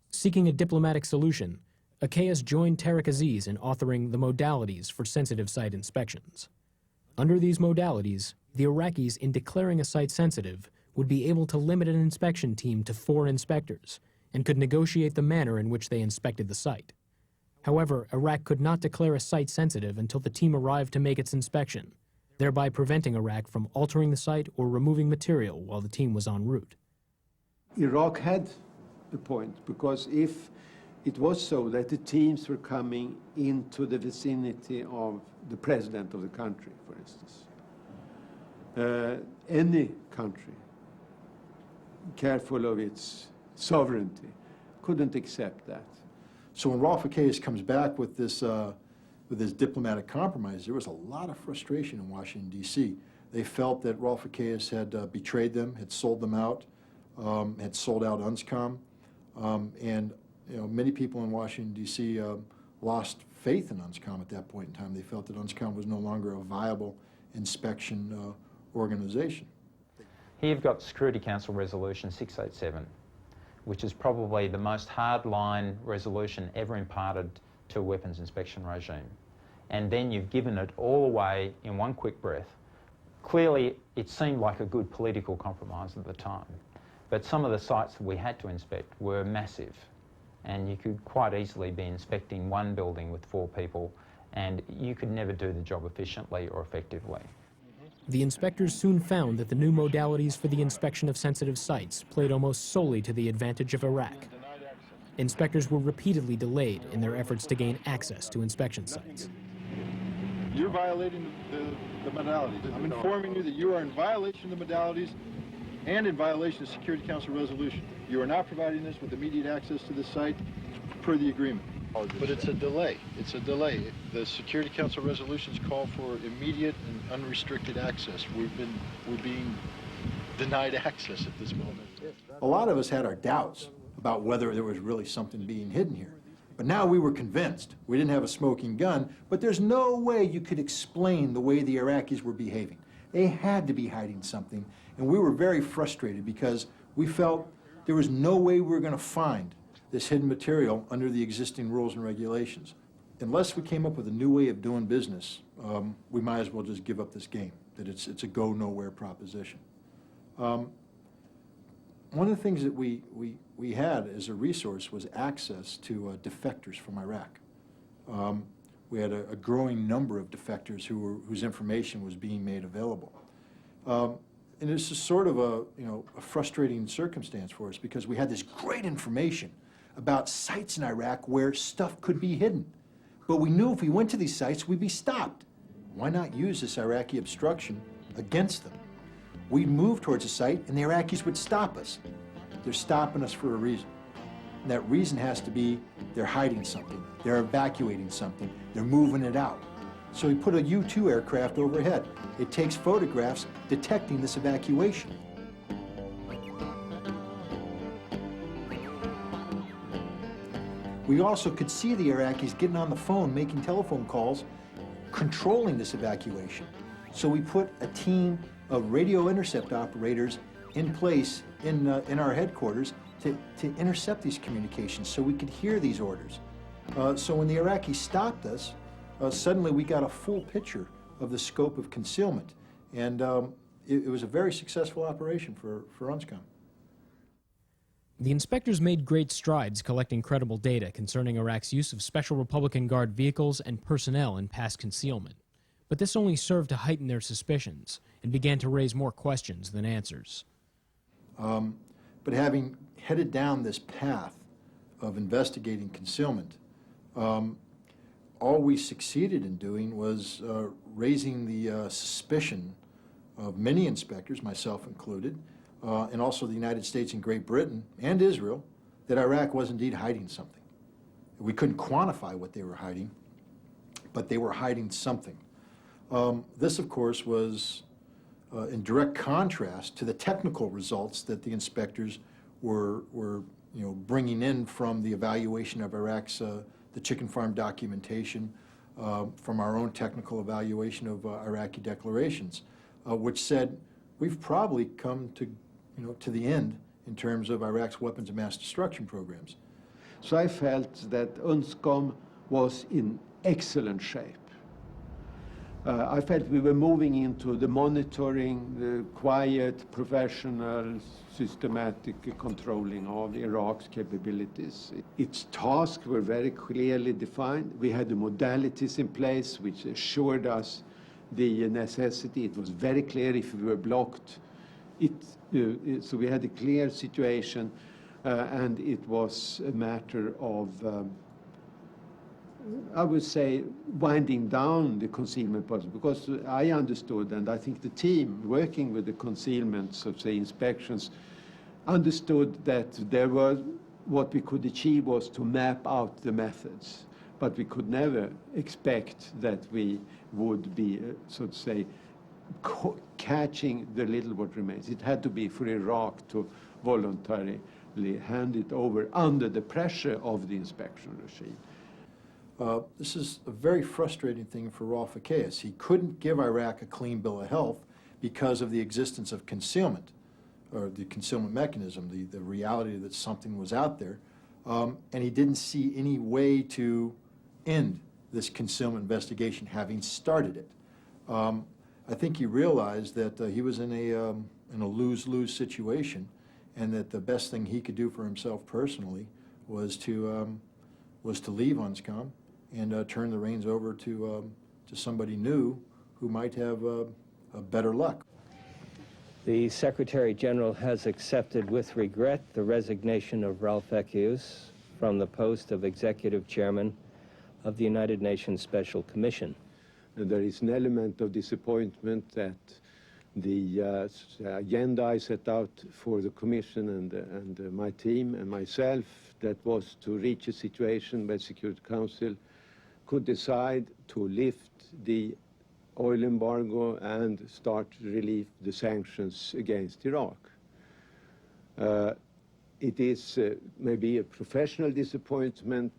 Seeking a diplomatic solution, Ekéus joined Tariq Aziz in authoring the modalities for sensitive site inspections. Under these modalities, the Iraqis, in declaring a site sensitive, would be able to limit an inspection team to 4 inspectors and could negotiate the manner in which they inspected the site. However, Iraq could not declare a site sensitive until the team arrived to make its inspection, thereby preventing Iraq from altering the site or removing material while the team was en route. Iraq had a point, because if it was so that the teams were coming into the vicinity of the president of the country, for instance, any country careful of its sovereignty couldn't accept that. So when Rolf Ekéus comes back with this diplomatic compromise, there was a lot of frustration in Washington, D.C. They felt that Rolf Ekéus had betrayed them, had sold them out, had sold out Unscom, and many people in Washington, D.C. Lost faith in Unscom at that point in time. They felt that Unscom was no longer a viable inspection organization. Here you've got Security Council Resolution 687, which is probably the most hard-line resolution ever imparted to a weapons inspection regime. And then you've given it all away in one quick breath. Clearly, it seemed like a good political compromise at the time, but some of the sites that we had to inspect were massive, and you could quite easily be inspecting one building with 4 people, and you could never do the job efficiently or effectively. The inspectors soon found that the new modalities for the inspection of sensitive sites played almost solely to the advantage of Iraq. Inspectors were repeatedly delayed in their efforts to gain access to inspection sites. You're violating the modalities. I'm informing you that you are in violation of the modalities and in violation of Security Council resolution. You are not providing this with immediate access to this site per the agreement. But it's a delay. It's a delay. The Security Council resolutions call for immediate and unrestricted access. We're being denied access at this moment. A lot of us had our doubts about whether there was really something being hidden here. But now we were convinced. We didn't have a smoking gun, but there's no way you could explain the way the Iraqis were behaving. They had to be hiding something, and we were very frustrated because we felt there was no way we were going to find this hidden material under the existing rules and regulations. Unless we came up with a new way of doing business, we might as well just give up this game, that it's a go-nowhere proposition. One of the things that we had as a resource was access to defectors from Iraq. We had a growing number of defectors whose information was being made available. And this is sort of a frustrating circumstance for us because we had this great information about sites in Iraq where stuff could be hidden. But we knew if we went to these sites, we'd be stopped. Why not use this Iraqi obstruction against them? We'd move towards a site and the Iraqis would stop us. They're stopping us for a reason. And that reason has to be they're hiding something, they're evacuating something, they're moving it out. So we put a U-2 aircraft overhead. It takes photographs detecting this evacuation. We also could see the Iraqis getting on the phone, making telephone calls, controlling this evacuation. So we put a team of radio intercept operators in place in our headquarters to intercept these communications so we could hear these orders. So when the Iraqis stopped us, suddenly we got a full picture of the scope of concealment. And it was a very successful operation for Unscom. The inspectors made great strides collecting credible data concerning Iraq's use of Special Republican Guard vehicles and personnel in past concealment. But this only served to heighten their suspicions and began to raise more questions than answers. But having headed down this path of investigating concealment, all we succeeded in doing was raising the suspicion of many inspectors, myself included, and also the United States and Great Britain and Israel, that Iraq was indeed hiding something. We couldn't quantify what they were hiding, but they were hiding something. This, of course, was in direct contrast to the technical results that the inspectors were bringing in from the evaluation of Iraq's the chicken farm documentation, from our own technical evaluation of Iraqi declarations, which said we've probably come to the end in terms of Iraq's weapons of mass destruction programs. So I felt that Unscom was in excellent shape. I felt we were moving into the monitoring, the quiet, professional, systematic controlling of Iraq's capabilities. Its tasks were very clearly defined. We had the modalities in place which assured us the necessity. It was very clear if we were blocked. So we had a clear situation, and it was a matter of I would say, winding down the concealment process, because I understood, and I think the team working with the concealments of, say, inspections, understood that there was, what we could achieve was to map out the methods, but we could never expect that we would be, so to say, catching the little what remains. It had to be for Iraq to voluntarily hand it over under the pressure of the inspection regime. This is a very frustrating thing for Rolf Ekéus. He couldn't give Iraq a clean bill of health because of the existence of concealment, or the concealment mechanism, the reality that something was out there, and he didn't see any way to end this concealment investigation, having started it. I think he realized that he was in a lose-lose situation, and that the best thing he could do for himself personally was to leave Unscom and turn the reins over to somebody new who might have a better luck. The Secretary General has accepted with regret the resignation of Rolf Ekéus from the post of Executive Chairman of the United Nations Special Commission. There is an element of disappointment that the agenda I set out for the Commission and my team and myself, that was to reach a situation where Security Council could decide to lift the oil embargo and start to relieve the sanctions against Iraq. It is maybe a professional disappointment,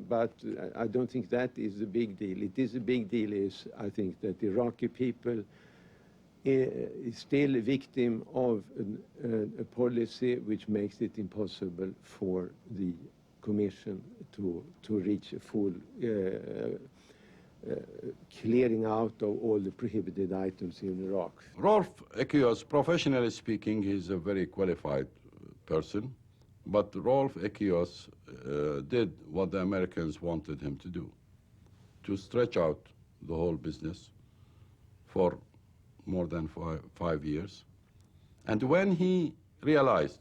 but I don't think that is the big deal. It is a big deal is, I think, that the Iraqi people is still a victim of a policy which makes it impossible for the Commission to reach a full clearing out of all the prohibited items in Iraq. Rolf Ekéus, professionally speaking, he's a very qualified person, but Rolf Ekéus did what the Americans wanted him to do, to stretch out the whole business for more than 5 years. And when he realized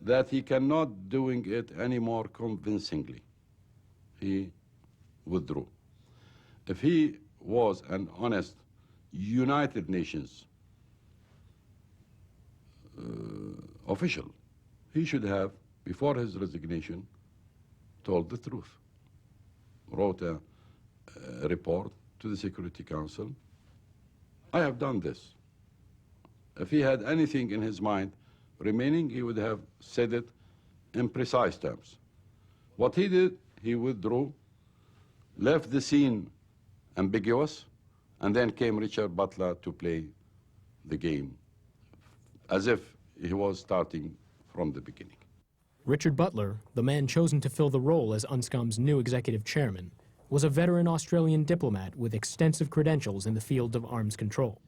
that he cannot doing it any more convincingly, he withdrew. If he was an honest United Nations official, he should have, before his resignation, told the truth. Wrote a report to the Security Council. I have done this. If he had anything in his mind remaining, he would have said it in precise terms. What he did, he withdrew, left the scene ambiguous, And then came Richard Butler to play the game, as if he was starting from the beginning. Richard Butler, the man chosen to fill the role as Unscom's new executive chairman, was a veteran Australian diplomat with extensive credentials in the field of arms control.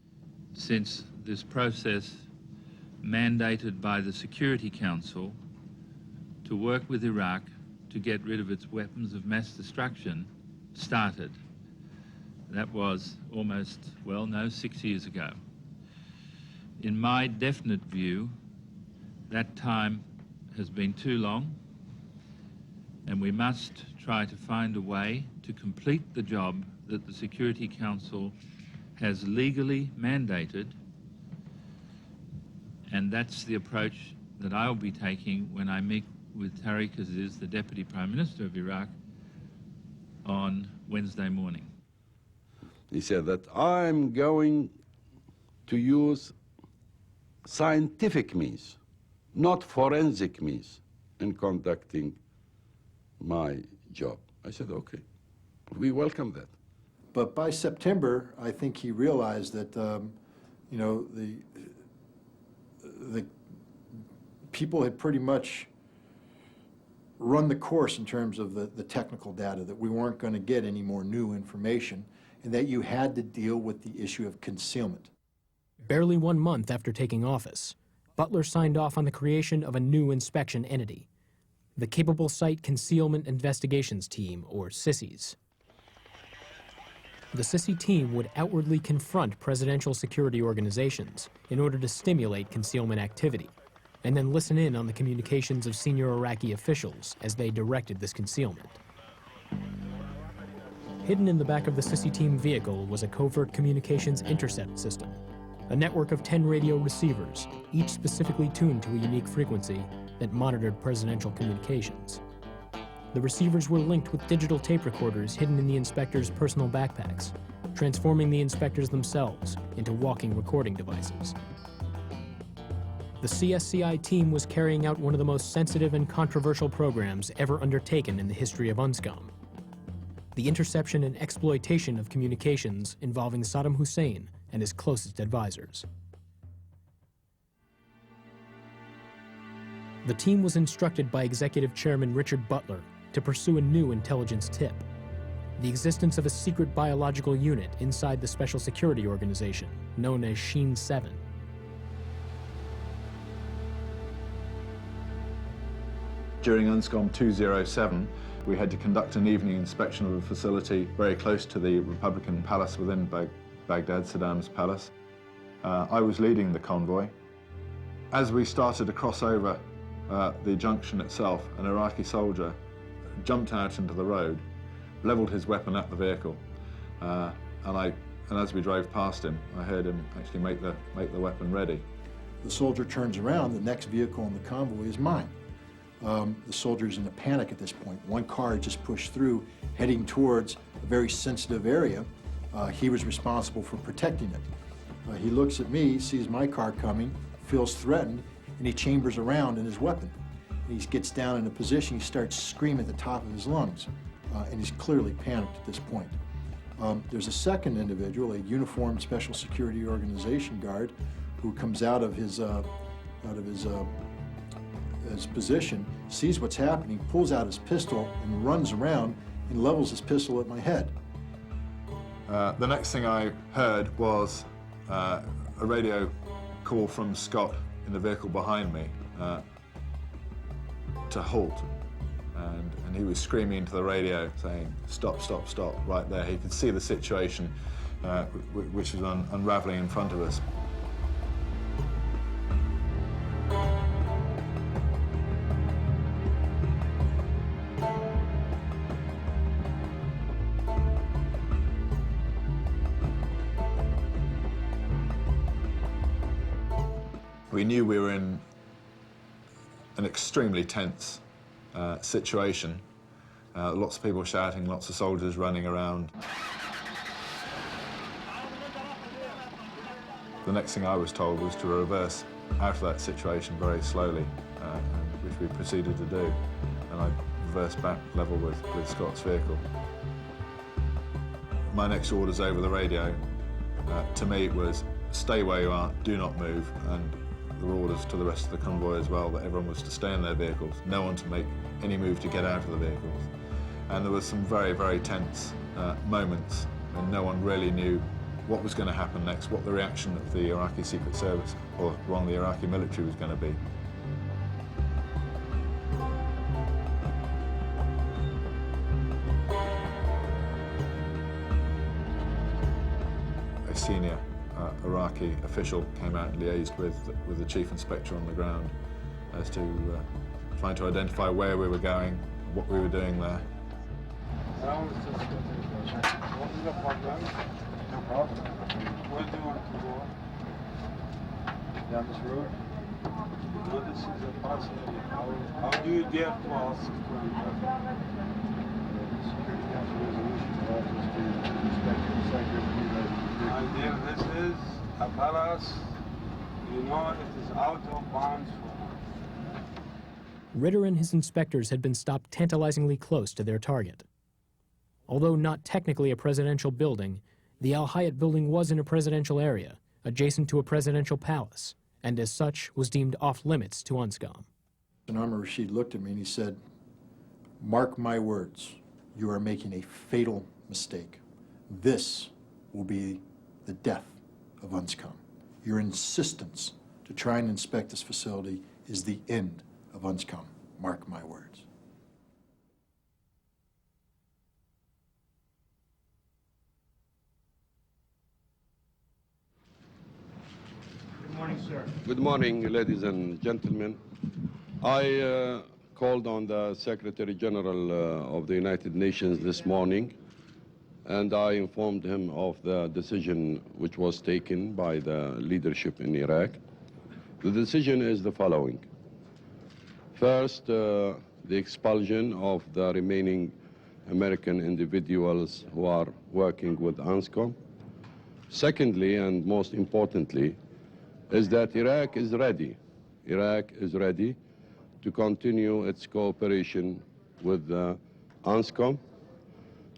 Since this process, mandated by the Security Council to work with Iraq to get rid of its weapons of mass destruction, started. That was almost, well, no, 6 years ago. In my definite view, that time has been too long, and we must try to find a way to complete the job that the Security Council has legally mandated, and that's the approach that I'll be taking when I meet with Tariq Aziz, the Deputy Prime Minister of Iraq, on Wednesday morning. He said that I'm going to use scientific means, not forensic means, in conducting my job. I said, okay, we welcome that. But by September, I think he realized that, you know, the people had pretty much run the course in terms of the technical data, that we weren't going to get any more new information, and that you had to deal with the issue of concealment. Barely 1 month after taking office, Butler signed off on the creation of a new inspection entity, the Capable Site Concealment Investigations Team, or CISIs. The CISI team would outwardly confront presidential security organizations in order to stimulate concealment activity, and then listen in on the communications of senior Iraqi officials as they directed this concealment. Hidden in the back of the CISI team vehicle was a covert communications intercept system, a network of 10 radio receivers, each specifically tuned to a unique frequency that monitored presidential communications. The receivers were linked with digital tape recorders hidden in the inspectors' personal backpacks, transforming the inspectors themselves into walking recording devices. The CSCI team was carrying out one of the most sensitive and controversial programs ever undertaken in the history of Unscom: the interception and exploitation of communications involving Saddam Hussein and his closest advisors. The team was instructed by Executive Chairman Richard Butler to pursue a new intelligence tip: the existence of a secret biological unit inside the Special Security Organization, known as Sheen 7. During Unscom 207, we had to conduct an evening inspection of a facility very close to the Republican palace within Baghdad, Saddam's palace. I was leading the convoy. As we started to cross over the junction itself, an Iraqi soldier jumped out into the road, leveled his weapon at the vehicle, and as we drove past him, I heard him actually make the weapon ready. The soldier turns around, the next vehicle in the convoy is mine. The soldier's in a panic at this point. One car had just pushed through, heading towards a very sensitive area. He was responsible for protecting it. He looks at me, sees my car coming, feels threatened, and he chambers around in his weapon. He gets down in a position, he starts screaming at the top of his lungs, and he's clearly panicked at this point. There's a second individual, a uniformed Special Security Organization guard, who comes out of his position, sees what's happening, pulls out his pistol, and runs around and levels his pistol at my head. The next thing I heard was a radio call from Scott in the vehicle behind me to halt. And he was screaming into the radio saying, "Stop, stop, stop," right there. He could see the situation which was unraveling in front of us. We knew we were in an extremely tense situation. Lots of people shouting, lots of soldiers running around. The next thing I was told was to reverse out of that situation very slowly, which we proceeded to do. And I reversed back level with Scott's vehicle. My next orders over the radio To me, it was stay where you are, do not move, and there were orders to the rest of the convoy as well that everyone was to stay in their vehicles, no one to make any move to get out of the vehicles. And there was some very, very tense moments, and no one really knew what was going to happen next, what the reaction of the Iraqi Secret Service, or wrong, the Iraqi military was going to be. A senior Iraqi official came out and liaised with the chief inspector on the ground as to trying to identify where we were going, what we were doing there. What is the problem? No problem. Where do you want to go? Down this road? No, this is a personal. How do you dare to ask to enter? The Security Council resolution allows us to inspect the site every day. My dear, this is a palace. You know it is out of bounds for us. Ritter and his inspectors had been stopped tantalizingly close to their target. Although not technically a presidential building, the Al Hayat building was in a presidential area, adjacent to a presidential palace, and as such was deemed off-limits to Unscom. And Amr Rashid looked at me and he said, "Mark my words, you are making a fatal mistake. This will be the death of Unscom. Your insistence to try and inspect this facility is the end of Unscom. Mark my words." Good morning, sir. Good morning, ladies and gentlemen. I called on the Secretary General of the United Nations this morning, and I informed him of the decision which was taken by the leadership in Iraq. The decision is the following. First, the expulsion of the remaining American individuals who are working with Unscom. Secondly, and most importantly, is that Iraq is ready. Iraq is ready to continue its cooperation with Unscom.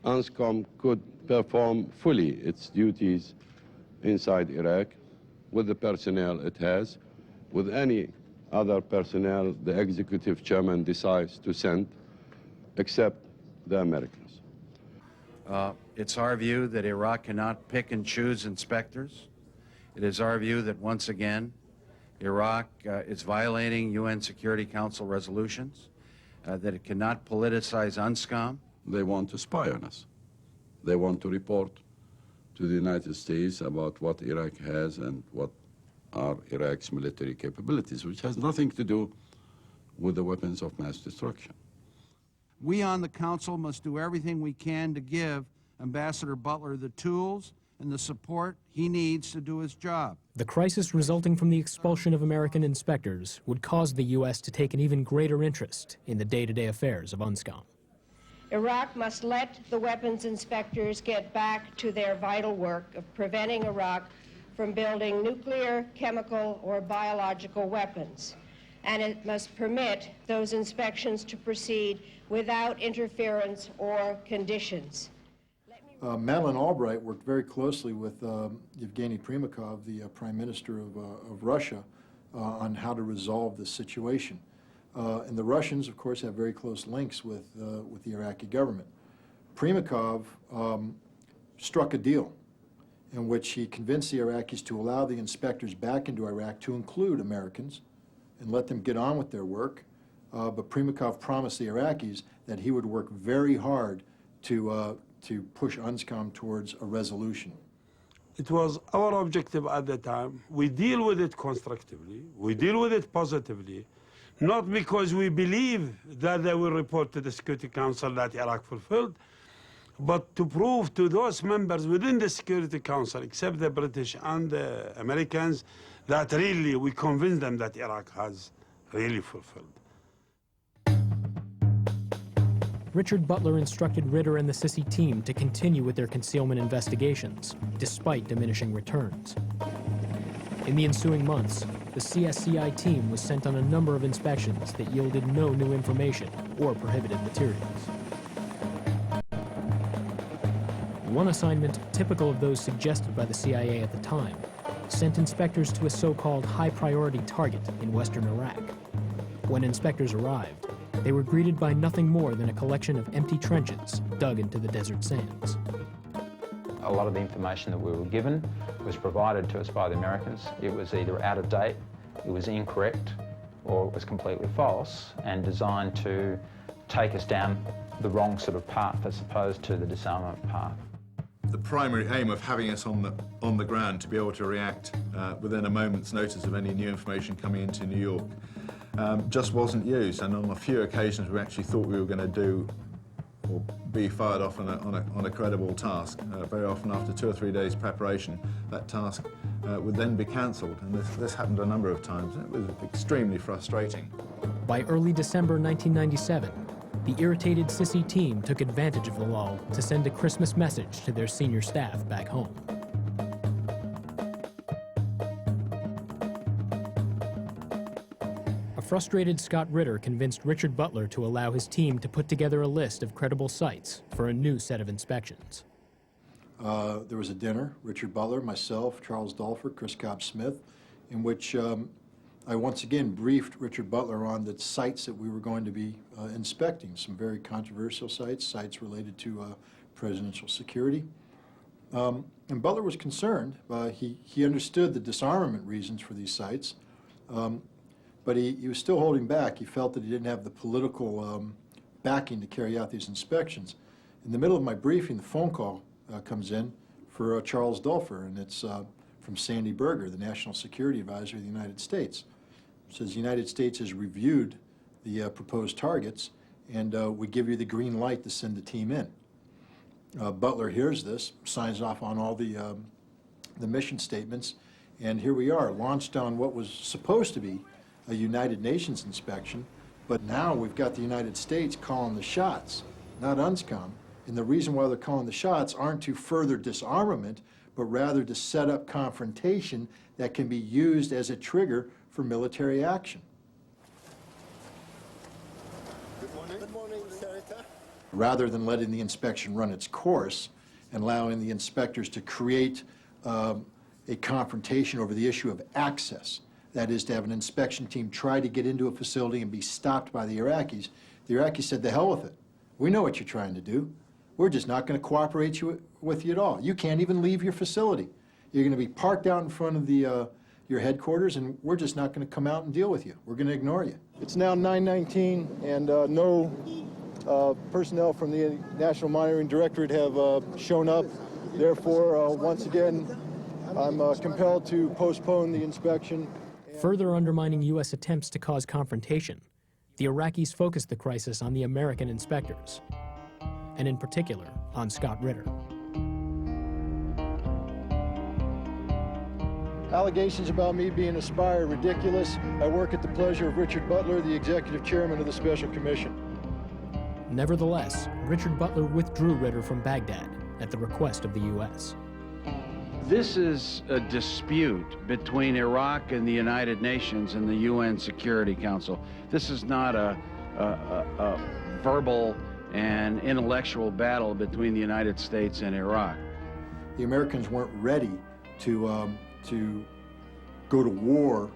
Unscom could perform fully its duties inside Iraq with the personnel it has, with any other personnel the executive chairman decides to send, except the Americans. It's our view that Iraq cannot pick and choose inspectors. It is our view that, once again, Iraq is violating UN Security Council resolutions, that it cannot politicize Unscom. They want to spy on us. They want to report to the United States about what Iraq has and what are Iraq's military capabilities, which has nothing to do with the weapons of mass destruction. We on the Council must do everything we can to give Ambassador Butler the tools and the support he needs to do his job. The crisis resulting from the expulsion of American inspectors would cause the U.S. to take an even greater interest in the day-to-day affairs of Unscom. Iraq must let the weapons inspectors get back to their vital work of preventing Iraq from building nuclear, chemical, or biological weapons. And it must permit those inspections to proceed without interference or conditions. Madeleine Albright worked very closely with Yevgeny Primakov, the Prime Minister of Russia, on how to resolve this situation. And the Russians, of course, have very close links with the Iraqi government. Primakov struck a deal in which he convinced the Iraqis to allow the inspectors back into Iraq to include Americans and let them get on with their work. But Primakov promised the Iraqis that he would work very hard to push Unscom towards a resolution. It was our objective at the time. We deal with it constructively. We deal with it positively, not because we believe that they will report to the Security Council that Iraq fulfilled, but to prove to those members within the Security Council, except the British and the Americans, that really we convinced them that Iraq has really fulfilled. Richard Butler instructed Ritter and the Sisi team to continue with their concealment investigations, despite diminishing returns. In the ensuing months, the CSCI team was sent on a number of inspections that yielded no new information or prohibited materials. One assignment, typical of those suggested by the CIA at the time, sent inspectors to a so-called high-priority target in western Iraq. When inspectors arrived, they were greeted by nothing more than a collection of empty trenches dug into the desert sands. A lot of the information that we were given was provided to us by the Americans. It was either out of date, it was incorrect, or it was completely false and designed to take us down the wrong sort of path as opposed to the disarmament path. The primary aim of having us on the ground to be able to react within a moment's notice of any new information coming into New York just wasn't used, and on a few occasions we actually thought we were going to do or be fired off on a credible task. Very often after 2 or 3 days preparation, that task would then be cancelled, and this happened a number of times. It was extremely frustrating. By early December 1997, the irritated Sisi team took advantage of the lull to send a Christmas message to their senior staff back home. A frustrated Scott Ritter convinced Richard Butler to allow his team to put together a list of credible sites for a new set of inspections. There was a dinner, Richard Butler, myself, Charles Dolfer, Chris Cobb-Smith, in which I once again briefed Richard Butler on the sites that we were going to be inspecting, some very controversial sites related to presidential security. And Butler was concerned. He understood the disarmament reasons for these sites, but he was still holding back. He felt that he didn't have the political backing to carry out these inspections. In the middle of my briefing, the phone call comes in for Charles Dolfer, and it's from Sandy Berger, the National Security Advisor of the United States. It says the United States has reviewed the proposed targets, and we give you the green light to send the team in. Butler hears this, signs off on all the mission statements, and here we are, launched on what was supposed to be a United Nations inspection, but now we've got the United States calling the shots, not Unscom. And the reason why they're calling the shots aren't to further disarmament, but rather to set up confrontation that can be used as a trigger for military action. Good morning. Good morning, Senator. Rather than letting the inspection run its course and allowing the inspectors to create a confrontation over the issue of access, that is, to have an inspection team try to get into a facility and be stopped by the Iraqis said, the hell with it. We know what you're trying to do. We're just not going to cooperate with you at all. You can't even leave your facility. You're going to be parked out in front of your headquarters, and we're just not going to come out and deal with you. We're going to ignore you. It's now 9:19, and no personnel from the National Monitoring Directorate have shown up. Therefore, once again, I'm compelled to postpone the inspection. Further undermining U.S. attempts to cause confrontation, the Iraqis focused the crisis on the American inspectors, and in particular, on Scott Ritter. Allegations about me being a spy are ridiculous. I work at the pleasure of Richard Butler, the executive chairman of the Special Commission. Nevertheless, Richard Butler withdrew Ritter from Baghdad at the request of the U.S. This is a dispute between Iraq and the United Nations and the UN Security Council. This is not a verbal and intellectual battle between the United States and Iraq. The Americans weren't ready to go to war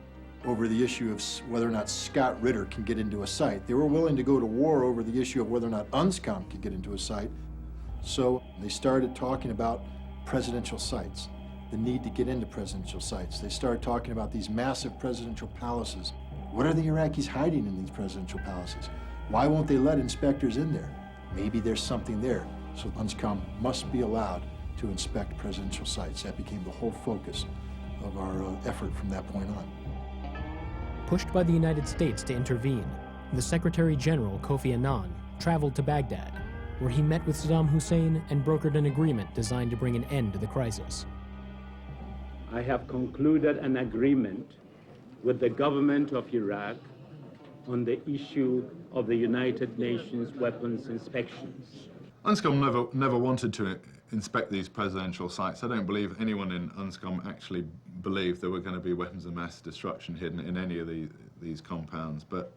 over the issue of whether or not Scott Ritter can get into a site. They were willing to go to war over the issue of whether or not Unscom could get into a site. So they started talking about presidential sites, the need to get into presidential sites. They started talking about these massive presidential palaces. What are the Iraqis hiding in these presidential palaces? Why won't they let inspectors in there? Maybe there's something there. So Unscom must be allowed to inspect presidential sites. That became the whole focus of our effort from that point on. Pushed by the United States to intervene, the Secretary General Kofi Annan traveled to Baghdad, where he met with Saddam Hussein and brokered an agreement designed to bring an end to the crisis. I have concluded an agreement with the government of Iraq on the issue of the United Nations weapons inspections. Unscom never wanted to inspect these presidential sites. I don't believe anyone in Unscom actually believed there were going to be weapons of mass destruction hidden in any of these compounds. But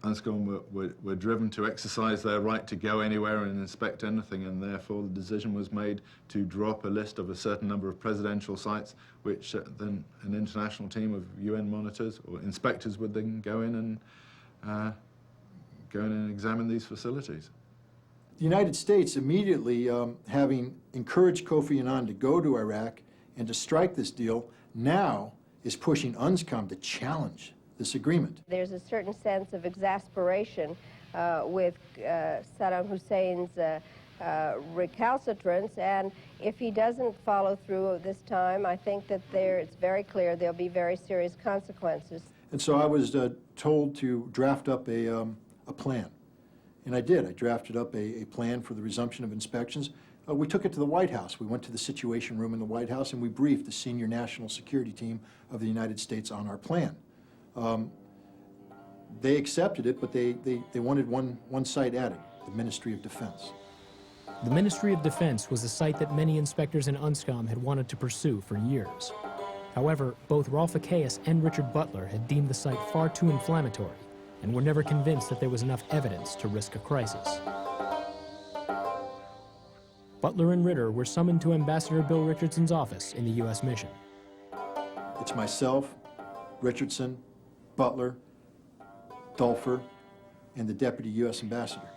Unscom were driven to exercise their right to go anywhere and inspect anything, and therefore the decision was made to drop a list of a certain number of presidential sites, which then an international team of UN monitors or inspectors would then go in and examine these facilities. The United States immediately, having encouraged Kofi Annan to go to Iraq and to strike this deal, now is pushing Unscom to challenge this agreement. There's a certain sense of exasperation with Saddam Hussein's recalcitrance, and if he doesn't follow through this time, I think that it's very clear there'll be very serious consequences. And so I was told to draft up a plan, and I did. I drafted up a plan for the resumption of inspections. We took it to the White House. We went to the Situation Room in the White House and we briefed the senior national security team of the United States on our plan. They accepted it, but they wanted one site added, the Ministry of Defense. The Ministry of Defense was a site that many inspectors in Unscom had wanted to pursue for years. However, both Rolf Ekéus and Richard Butler had deemed the site far too inflammatory and were never convinced that there was enough evidence to risk a crisis. Butler and Ritter were summoned to Ambassador Bill Richardson's office in the U.S. mission. It's myself, Richardson, Butler, Dulfer, and the Deputy U.S. Ambassador.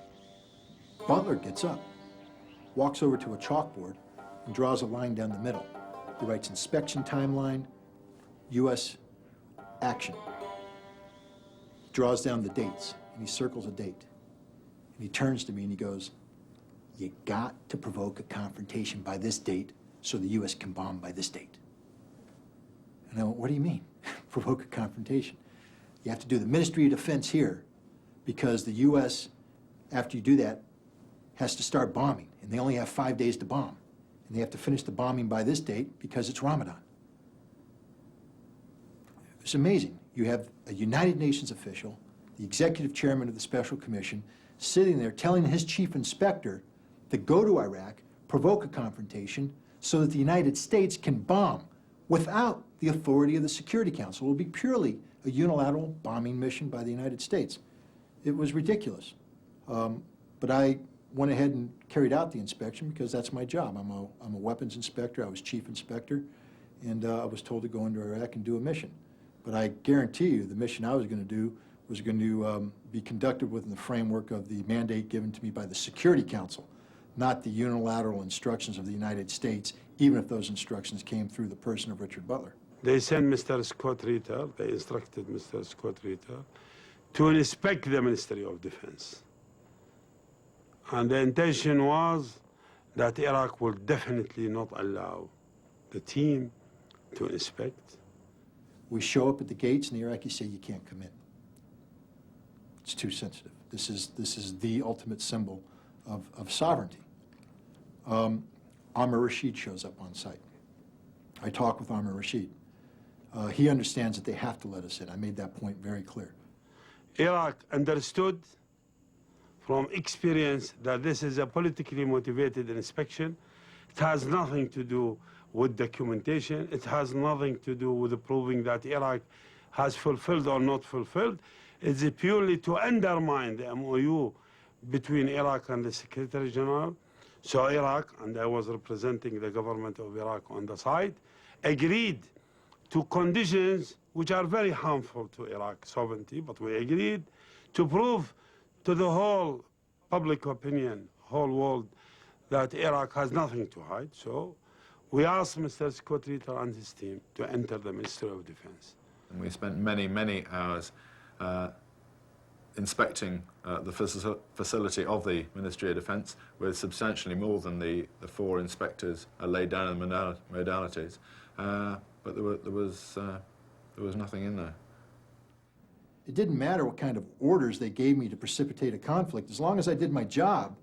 Butler gets up, walks over to a chalkboard, and draws a line down the middle. He writes inspection timeline, U.S. action. He draws down the dates, and he circles a date. And he turns to me and he goes, "You got to provoke a confrontation by this date so the U.S. can bomb by this date." And I went, "What do you mean, provoke a confrontation?" You have to do the Ministry of Defense here because the U.S., after you do that, has to start bombing. And they only have 5 days to bomb. And they have to finish the bombing by this date because it's Ramadan. It's amazing. You have a United Nations official, the executive chairman of the Special Commission, sitting there telling his chief inspector to go to Iraq, provoke a confrontation so that the United States can bomb without the authority of the Security Council. It will be purely a unilateral bombing mission by the United States. It was ridiculous. But I went ahead and carried out the inspection because that's my job. I'm a weapons inspector. I was chief inspector, and I was told to go into Iraq and do a mission. But I guarantee you the mission I was going to do was going to be conducted within the framework of the mandate given to me by the Security Council, not the unilateral instructions of the United States, even if those instructions came through the person of Richard Butler. They sent Mr. Scott Ritter, they instructed Mr. Scott Ritter to inspect the Ministry of Defense. And the intention was that Iraq will definitely not allow the team to inspect. We show up at the gates and the Iraqis say, "You can't come in. It's too sensitive." This is the ultimate symbol of sovereignty. Amr Rashid shows up on site. I talk with Amr Rashid. He understands that they have to let us in. I made that point very clear. Iraq understood from experience that this is a politically motivated inspection. It has nothing to do with documentation. It has nothing to do with proving that Iraq has fulfilled or not fulfilled. It's purely to undermine the MOU between Iraq and the Secretary General. So Iraq, and I was representing the government of Iraq on the side, agreed to conditions which are very harmful to Iraq's sovereignty, but we agreed to prove to the whole public opinion, whole world, that Iraq has nothing to hide. So we asked Mr. Scott Ritter and his team to enter the Ministry of Defense. And we spent many hours inspecting the facility of the Ministry of Defense with substantially more than the 4 inspectors laid down in the modalities. But there was nothing in there. It didn't matter what kind of orders they gave me to precipitate a conflict. As long as I did my job,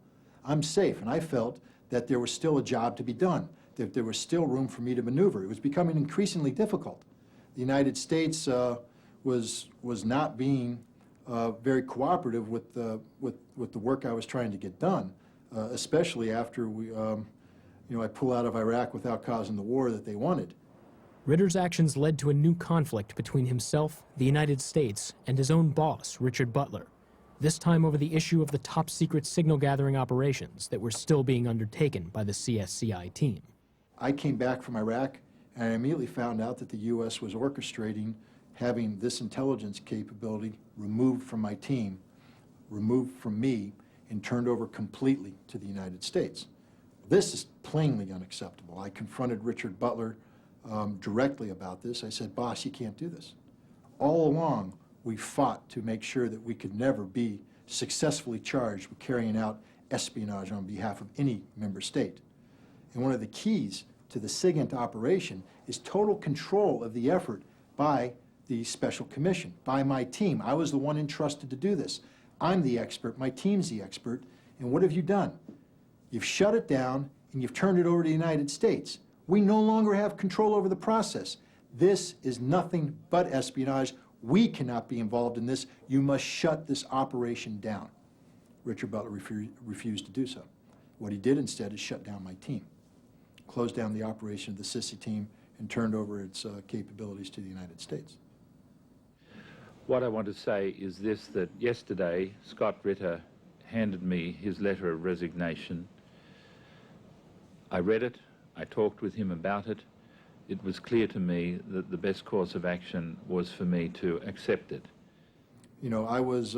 I'm safe. And I felt that there was still a job to be done, that there was still room for me to maneuver. It was becoming increasingly difficult. The United States was not being very cooperative with the work I was trying to get done, especially after I pull out of Iraq without causing the war that they wanted. Ritter's actions led to a new conflict between himself, the United States, and his own boss, Richard Butler, this time over the issue of the top-secret signal-gathering operations that were still being undertaken by the CSCI team. I came back from Iraq, and I immediately found out that the U.S. was orchestrating having this intelligence capability removed from my team, removed from me, and turned over completely to the United States. This is plainly unacceptable. I confronted Richard Butler directly about this. I said, boss, you can't do this. All along, we fought to make sure that we could never be successfully charged with carrying out espionage on behalf of any member state. And one of the keys to the SIGINT operation is total control of the effort by the Special Commission, by my team. I was the one entrusted to do this. I'm the expert, my team's the expert, and what have you done? You've shut it down and you've turned it over to the United States. We no longer have control over the process. This is nothing but espionage. We cannot be involved in this. You must shut this operation down. Richard Butler refused to do so. What he did instead is shut down my team, closed down the operation of the SISI team, and turned over its capabilities to the United States. What I want to say is this, that yesterday Scott Ritter handed me his letter of resignation. I read it, I talked with him about it. It was clear to me that the best course of action was for me to accept it. You know, I was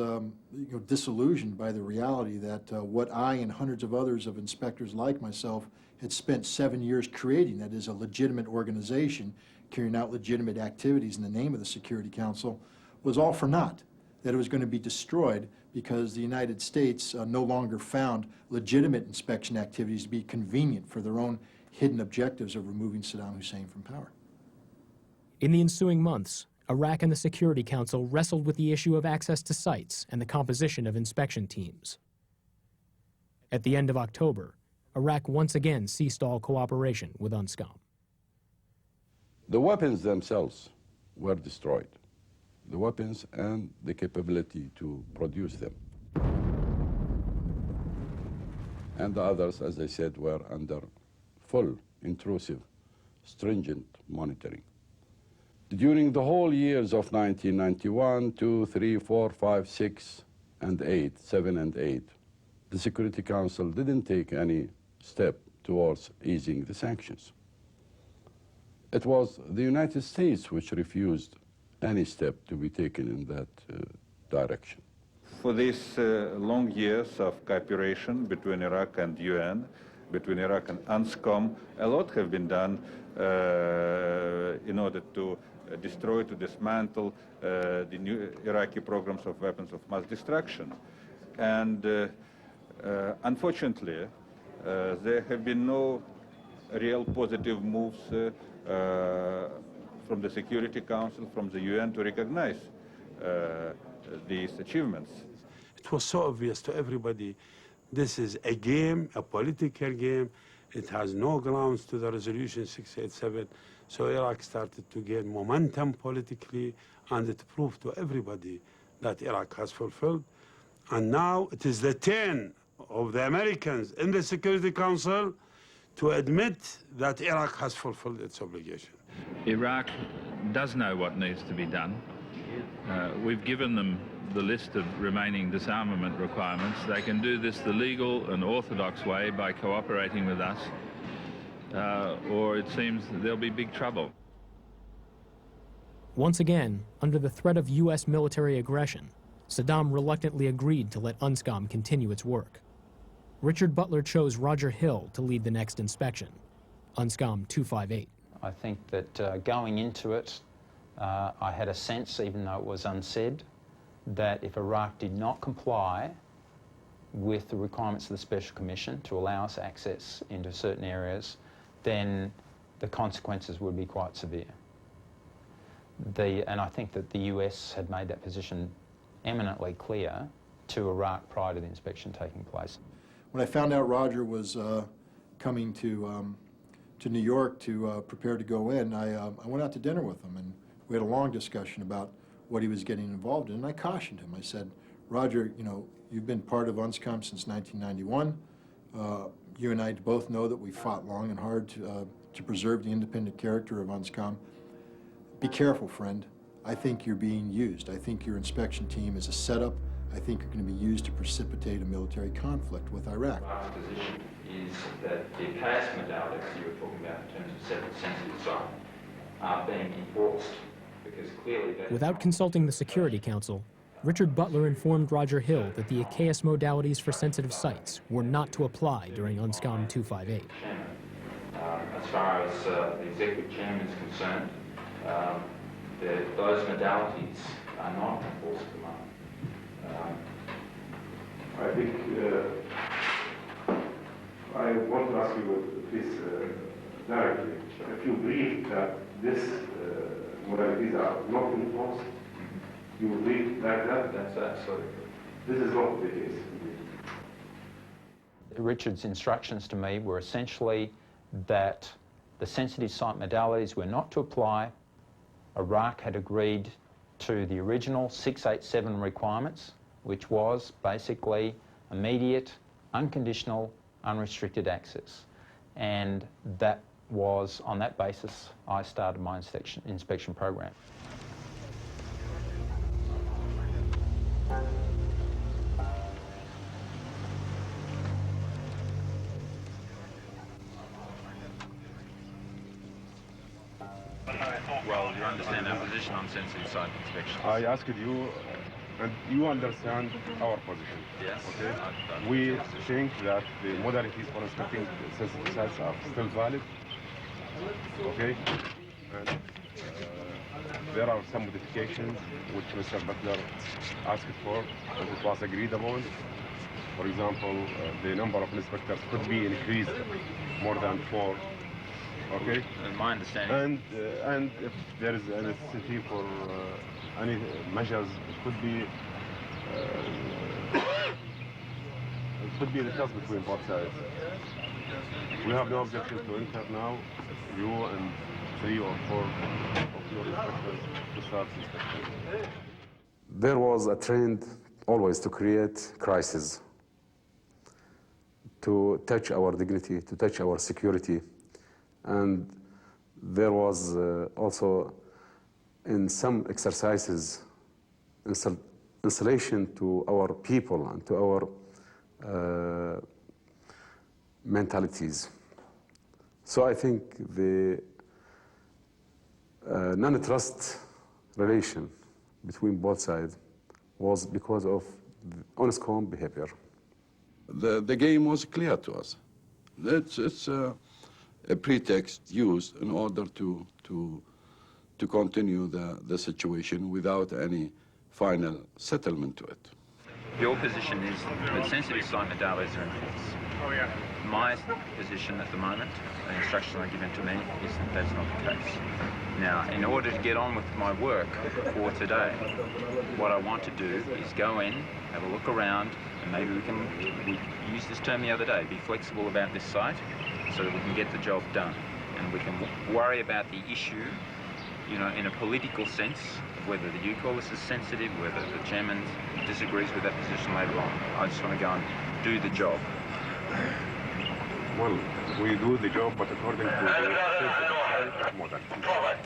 disillusioned by the reality that what I and hundreds of others of inspectors like myself had spent 7 years creating, that is a legitimate organization carrying out legitimate activities in the name of the Security Council, was all for naught, that it was going to be destroyed because the United States no longer found legitimate inspection activities to be convenient for their own hidden objectives of removing Saddam Hussein from power. In the ensuing months, Iraq and the Security Council wrestled with the issue of access to sites and the composition of inspection teams. At the end of October, Iraq once again ceased all cooperation with Unscom. The weapons themselves were destroyed. The weapons and the capability to produce them. And the others, as I said, were under full, intrusive, stringent monitoring. During the whole years of 1991, 2, 3, 4, 5, 6, and 8, 7 and 8, the Security Council didn't take any step towards easing the sanctions. It was the United States which refused any step to be taken in that direction. For these long years of cooperation between Iraq and UN, between Iraq and Unscom, a lot have been done in order to destroy, to dismantle the new Iraqi programs of weapons of mass destruction. And unfortunately, there have been no real positive moves from the Security Council, from the UN to recognize these achievements. It was so obvious to everybody, this is a game, a political game. It has no grounds to the resolution 687. So Iraq started to gain momentum politically, and it proved to everybody that Iraq has fulfilled. And now it is the turn of the Americans in the Security Council to admit that Iraq has fulfilled its obligation. Iraq does know what needs to be done. We've given them the list of remaining disarmament requirements. They can do this the legal and orthodox way by cooperating with us, or it seems that there'll be big trouble. Once again, under the threat of U.S. military aggression, Saddam reluctantly agreed to let Unscom continue its work. Richard Butler chose Roger Hill to lead the next inspection, Unscom 258. I think that going into it, I had a sense, even though it was unsaid, that if Iraq did not comply with the requirements of the Special Commission to allow us access into certain areas, then the consequences would be quite severe. And I think that the US had made that position eminently clear to Iraq prior to the inspection taking place. When I found out Roger was coming to New York to prepare to go in, I went out to dinner with him, and we had a long discussion about what he was getting involved in, and I cautioned him. I said, Roger, you know, you've been part of Unscom since 1991. You and I both know that we fought long and hard to preserve the independent character of Unscom. Be careful, friend. I think you're being used. I think your inspection team is a setup. I think are going to be used to precipitate a military conflict with Iraq. Iraq's position is that the ACAS modalities you were talking about in terms of sensitive site are being enforced because clearly that... Without consulting the Security Council, Richard Butler informed Roger Hill that the ACAS modalities for sensitive sites were not to apply during Unscom 258. As far as the Executive Chairman is concerned, those modalities are not enforced at the moment. I think I want to ask you this directly. If you believe that these modalities are not enforced, you would believe like that? That's absolutely. This is not the case. Richard's instructions to me were essentially that the sensitive site modalities were not to apply. Iraq had agreed to the original 687 requirements, which was basically immediate, unconditional, unrestricted access. And that was, on that basis, I started my inspection program. Well, you understand our position on sensitive site inspection. I asked you, and you understand our position. Yes. Okay. We think that the modalities for inspecting sensitive sites are still valid. Okay. And there are some modifications which Mr. Butler asked for, and it was agreed upon. For example, the number of inspectors could be increased more than 4. Okay. My understanding. And if there is a necessity for any measures, it could be discussed between both sides. We have no objection to enter now, you and 3 or 4 of your inspectors to start inspection. There was a trend always to create crisis, to touch our dignity, to touch our security. And there was also, in some exercises, installation to our people and to our mentalities. So I think the non-trust relation between both sides was because of Unscom behavior. The game was clear to us. It's a pretext used in order to continue the situation without any final settlement to it. Your position is that sensitive site modalities are enforced. My position at the moment, the instructions are given to me, is that that's not the case. Now, in order to get on with my work for today, what I want to do is go in, have a look around, and maybe we used this term the other day, be flexible about this site so that we can get the job done. And we can worry about the issue, you know, in a political sense, whether you call this as sensitive, whether the chairman disagrees with that position later on. I just want to go and do the job. Well, we do the job, but according to the modalities.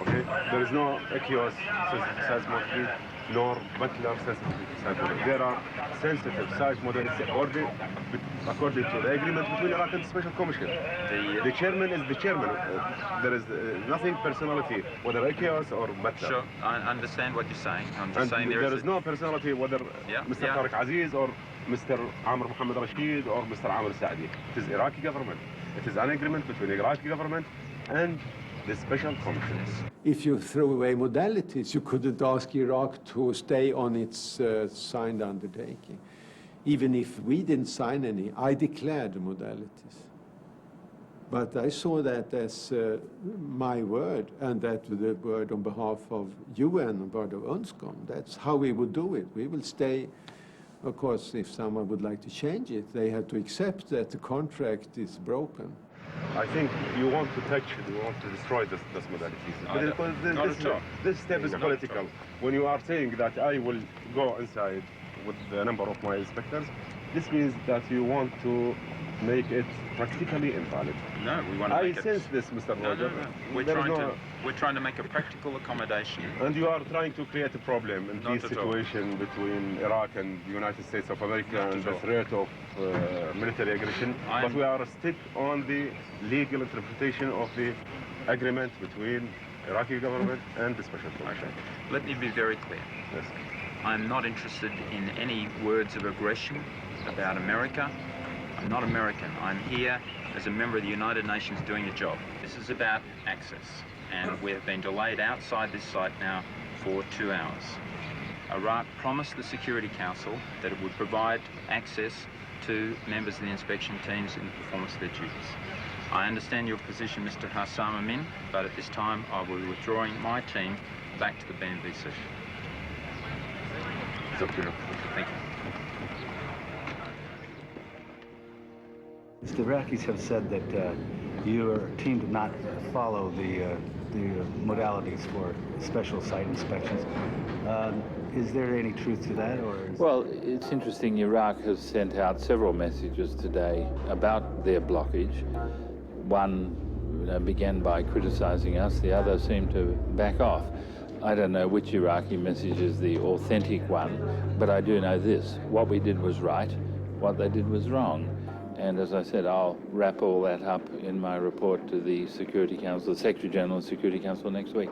Okay? There is no ACAS sensitive size modality, nor Butler sensitive size modality. There are sensitive size modalities according to the agreement between Iraq and the Special Commission. The chairman is the chairman. There is nothing personality, whether ACAS or Butler. Sure, I understand what you're saying. I'm just saying there is no personality, whether Mr. Tariq Aziz or Mr. Amr Mohammed Rashid or Mr. Amr Saadi. It is Iraqi government. It is an agreement between the Iraqi government and the Special Commission. If you throw away modalities, you couldn't ask Iraq to stay on its signed undertaking. Even if we didn't sign any, I declared the modalities. But I saw that as my word, and that the word on behalf of UN, on behalf of Unscom. That's how we would do it. We will stay. Of course, if someone would like to change it, they have to accept that the contract is broken. I think you want to touch it, you want to destroy this modalities. But this step is political. When you are saying that I will go inside with the number of my inspectors, this means that you want to make it practically invalid. No, we want to make it... I sense this, Mr. Roger. No. We're trying to make a practical accommodation. And you are trying to create a problem in this situation between Iraq and the United States of America and the threat of military aggression. But we are stick on the legal interpretation of the agreement between Iraqi government and the special forces. Okay. Let me be very clear. Yes. I'm not interested in any words of aggression about America. I'm not American. I'm here as a member of the United Nations doing a job. This is about access, and we have been delayed outside this site now for 2 hours. Iraq promised the Security Council that it would provide access to members of the inspection teams in the performance of their duties. I understand your position, Mr. Hassam Amin, but at this time I will be withdrawing my team back to the BNB session. It's up to you. Thank you. The Iraqis have said that your team did not follow the modalities for special site inspections. Is there any truth to that, or? Well, it's interesting. Iraq has sent out several messages today about their blockage. One began by criticizing us. The other seemed to back off. I don't know which Iraqi message is the authentic one, but I do know this: what we did was right, what they did was wrong. And as I said, I'll wrap all that up in my report to the Security Council, the Secretary General of the Security Council next week.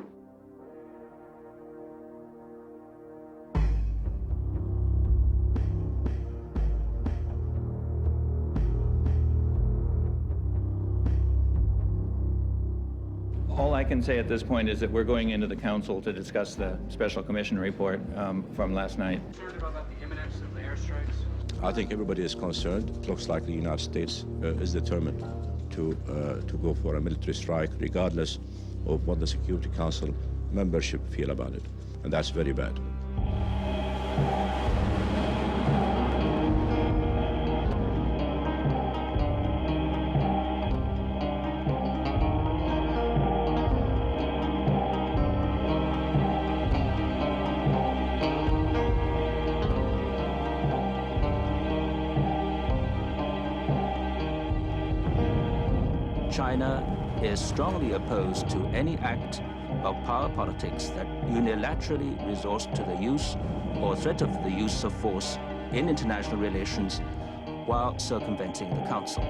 All I can say at this point is that we're going into the Council to discuss the Special Commission report from last night. Concerned about the imminence of the airstrikes? I think everybody is concerned. It looks like the United States is determined to go for a military strike, regardless of what the Security Council membership feel about it. And that's very bad. China is strongly opposed to any act of power politics that unilaterally resorts to the use or threat of the use of force in international relations while circumventing the Council.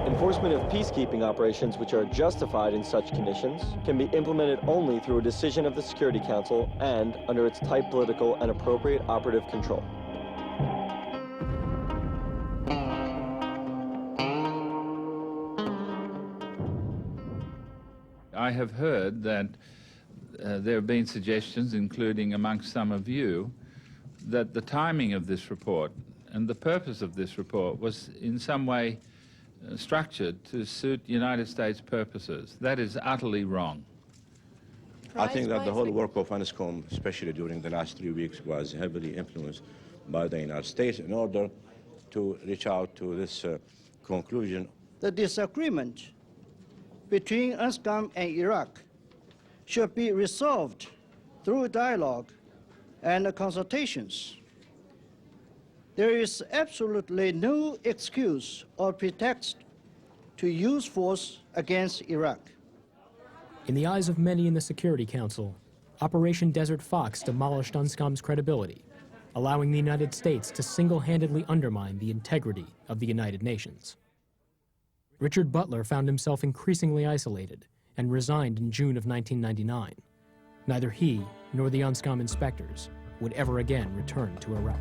Enforcement of peacekeeping operations which are justified in such conditions can be implemented only through a decision of the Security Council and under its tight political and appropriate operative control. I have heard that there have been suggestions, including amongst some of you, that the timing of this report and the purpose of this report was in some way structured to suit United States purposes. That is utterly wrong. I think that the whole work of Unscom, especially during the last 3 weeks, was heavily influenced by the United States in order to reach out to this conclusion. The disagreement between Unscom and Iraq should be resolved through dialogue and consultations. There is absolutely no excuse or pretext to use force against Iraq. In the eyes of many in the Security Council, Operation Desert Fox demolished Unscom's credibility, allowing the United States to single-handedly undermine the integrity of the United Nations. Richard Butler found himself increasingly isolated and resigned in June of 1999. Neither he nor the Unscom inspectors would ever again return to Iraq.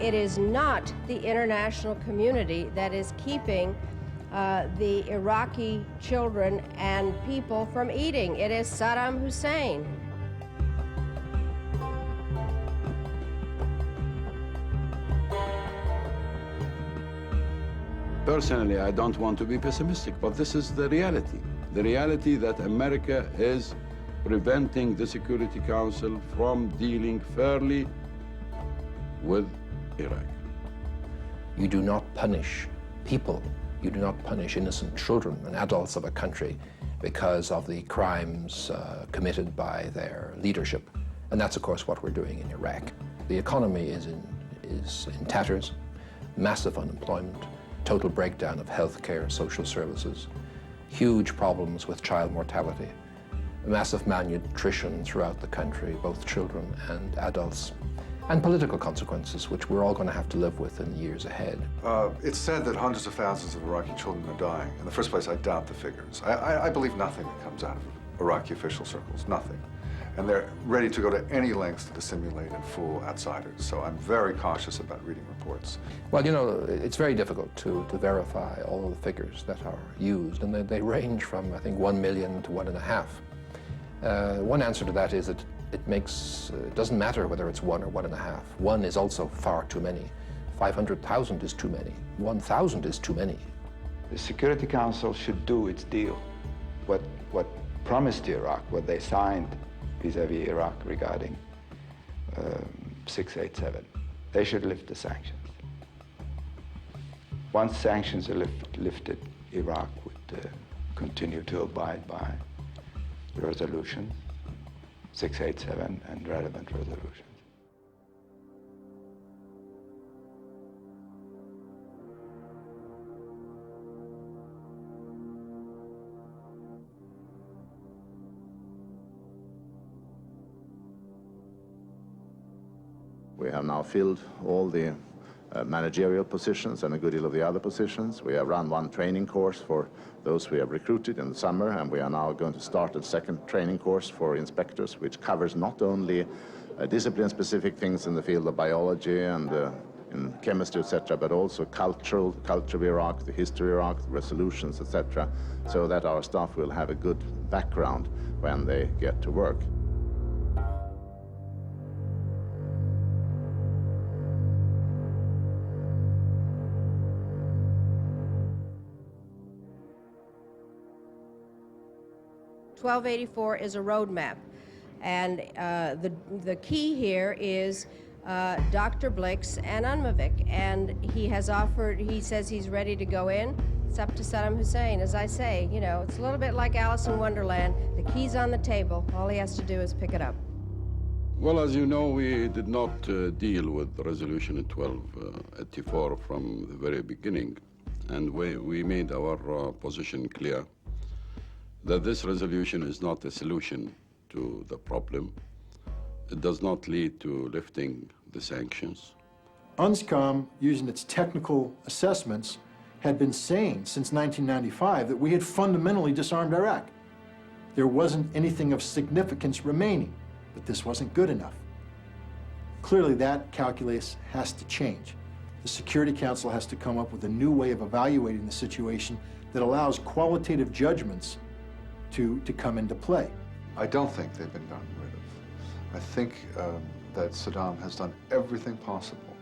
It is not the international community that is keeping the Iraqi children and people from eating. It is Saddam Hussein. Personally, I don't want to be pessimistic, but this is the reality. The reality that America is preventing the Security Council from dealing fairly with Iraq. You do not punish people. You do not punish innocent children and adults of a country because of the crimes committed by their leadership. And that's, of course, what we're doing in Iraq. The economy is in tatters, massive unemployment, total breakdown of healthcare, social services, huge problems with child mortality, massive malnutrition throughout the country, both children and adults, and political consequences, which we're all going to have to live with in the years ahead. It's said that hundreds of thousands of Iraqi children are dying. In the first place, I doubt the figures. I believe nothing that comes out of Iraqi official circles, nothing. And they're ready to go to any lengths to dissimulate and fool outsiders. So I'm very cautious about reading reports. Well, you know, it's very difficult to verify all of the figures that are used, and they range from, I think, 1 million to 1.5. One answer to that is that it doesn't matter whether it's 1 or 1.5. 1 is also far too many. 500,000 is too many. 1,000 is too many. The Security Council should do its deal. What promised to Iraq, what they signed vis-à-vis Iraq regarding 687. They should lift the sanctions. Once sanctions are lifted, Iraq would continue to abide by the resolution, 687, and relevant resolutions. We have now filled all the managerial positions and a good deal of the other positions. We have run one training course for those we have recruited in the summer, and we are now going to start a second training course for inspectors, which covers not only discipline-specific things in the field of biology and in chemistry, etc., but also culture of Iraq, the history of Iraq, the resolutions, etc., so that our staff will have a good background when they get to work. $1284 is a roadmap, and the key here is Dr. Blix and Unmavik, and he says he's ready to go in. It's up to Saddam Hussein. As I say, you know, it's a little bit like Alice in Wonderland. The key's on the table. All he has to do is pick it up. Well, as you know, we did not deal with the resolution 1284 from the very beginning, and we made our position clear that this resolution is not a solution to the problem. It does not lead to lifting the sanctions. Unscom, using its technical assessments, had been saying since 1995 that we had fundamentally disarmed Iraq. There wasn't anything of significance remaining, but this wasn't good enough. Clearly, that calculus has to change. The Security Council has to come up with a new way of evaluating the situation that allows qualitative judgments to come into play. I don't think they've been gotten rid of. I think that Saddam has done everything possible,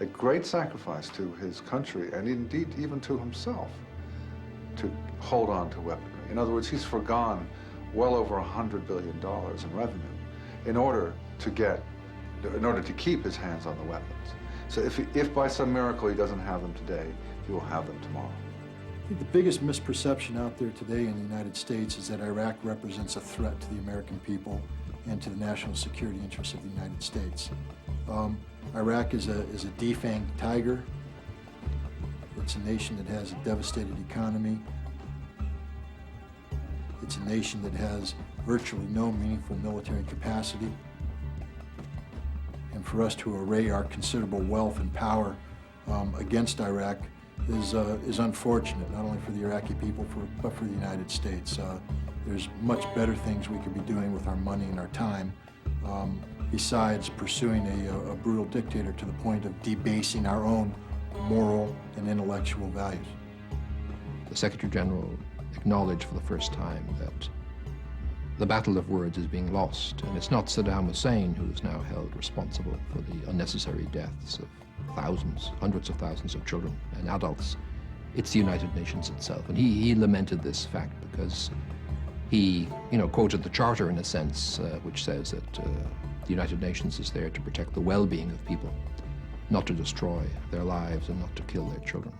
a great sacrifice to his country and indeed even to himself, to hold on to weaponry. In other words, he's forgone well over $100 billion in revenue in order to keep his hands on the weapons. So if by some miracle he doesn't have them today, he will have them tomorrow. I think the biggest misperception out there today in the United States is that Iraq represents a threat to the American people and to the national security interests of the United States. Iraq is a defanged tiger. It's a nation that has a devastated economy. It's a nation that has virtually no meaningful military capacity. And for us to array our considerable wealth and power against Iraq is unfortunate, not only for the Iraqi people, but for the United States. There's much better things we could be doing with our money and our time, besides pursuing a brutal dictator to the point of debasing our own moral and intellectual values. The Secretary General acknowledged for the first time that the battle of words is being lost, and it's not Saddam Hussein who is now held responsible for the unnecessary deaths of thousands, hundreds of thousands of children and adults. It's the United Nations itself. And he lamented this fact because He, quoted the Charter in a sense, which says that the United Nations is there to protect the well-being of people, not to destroy their lives and not to kill their children.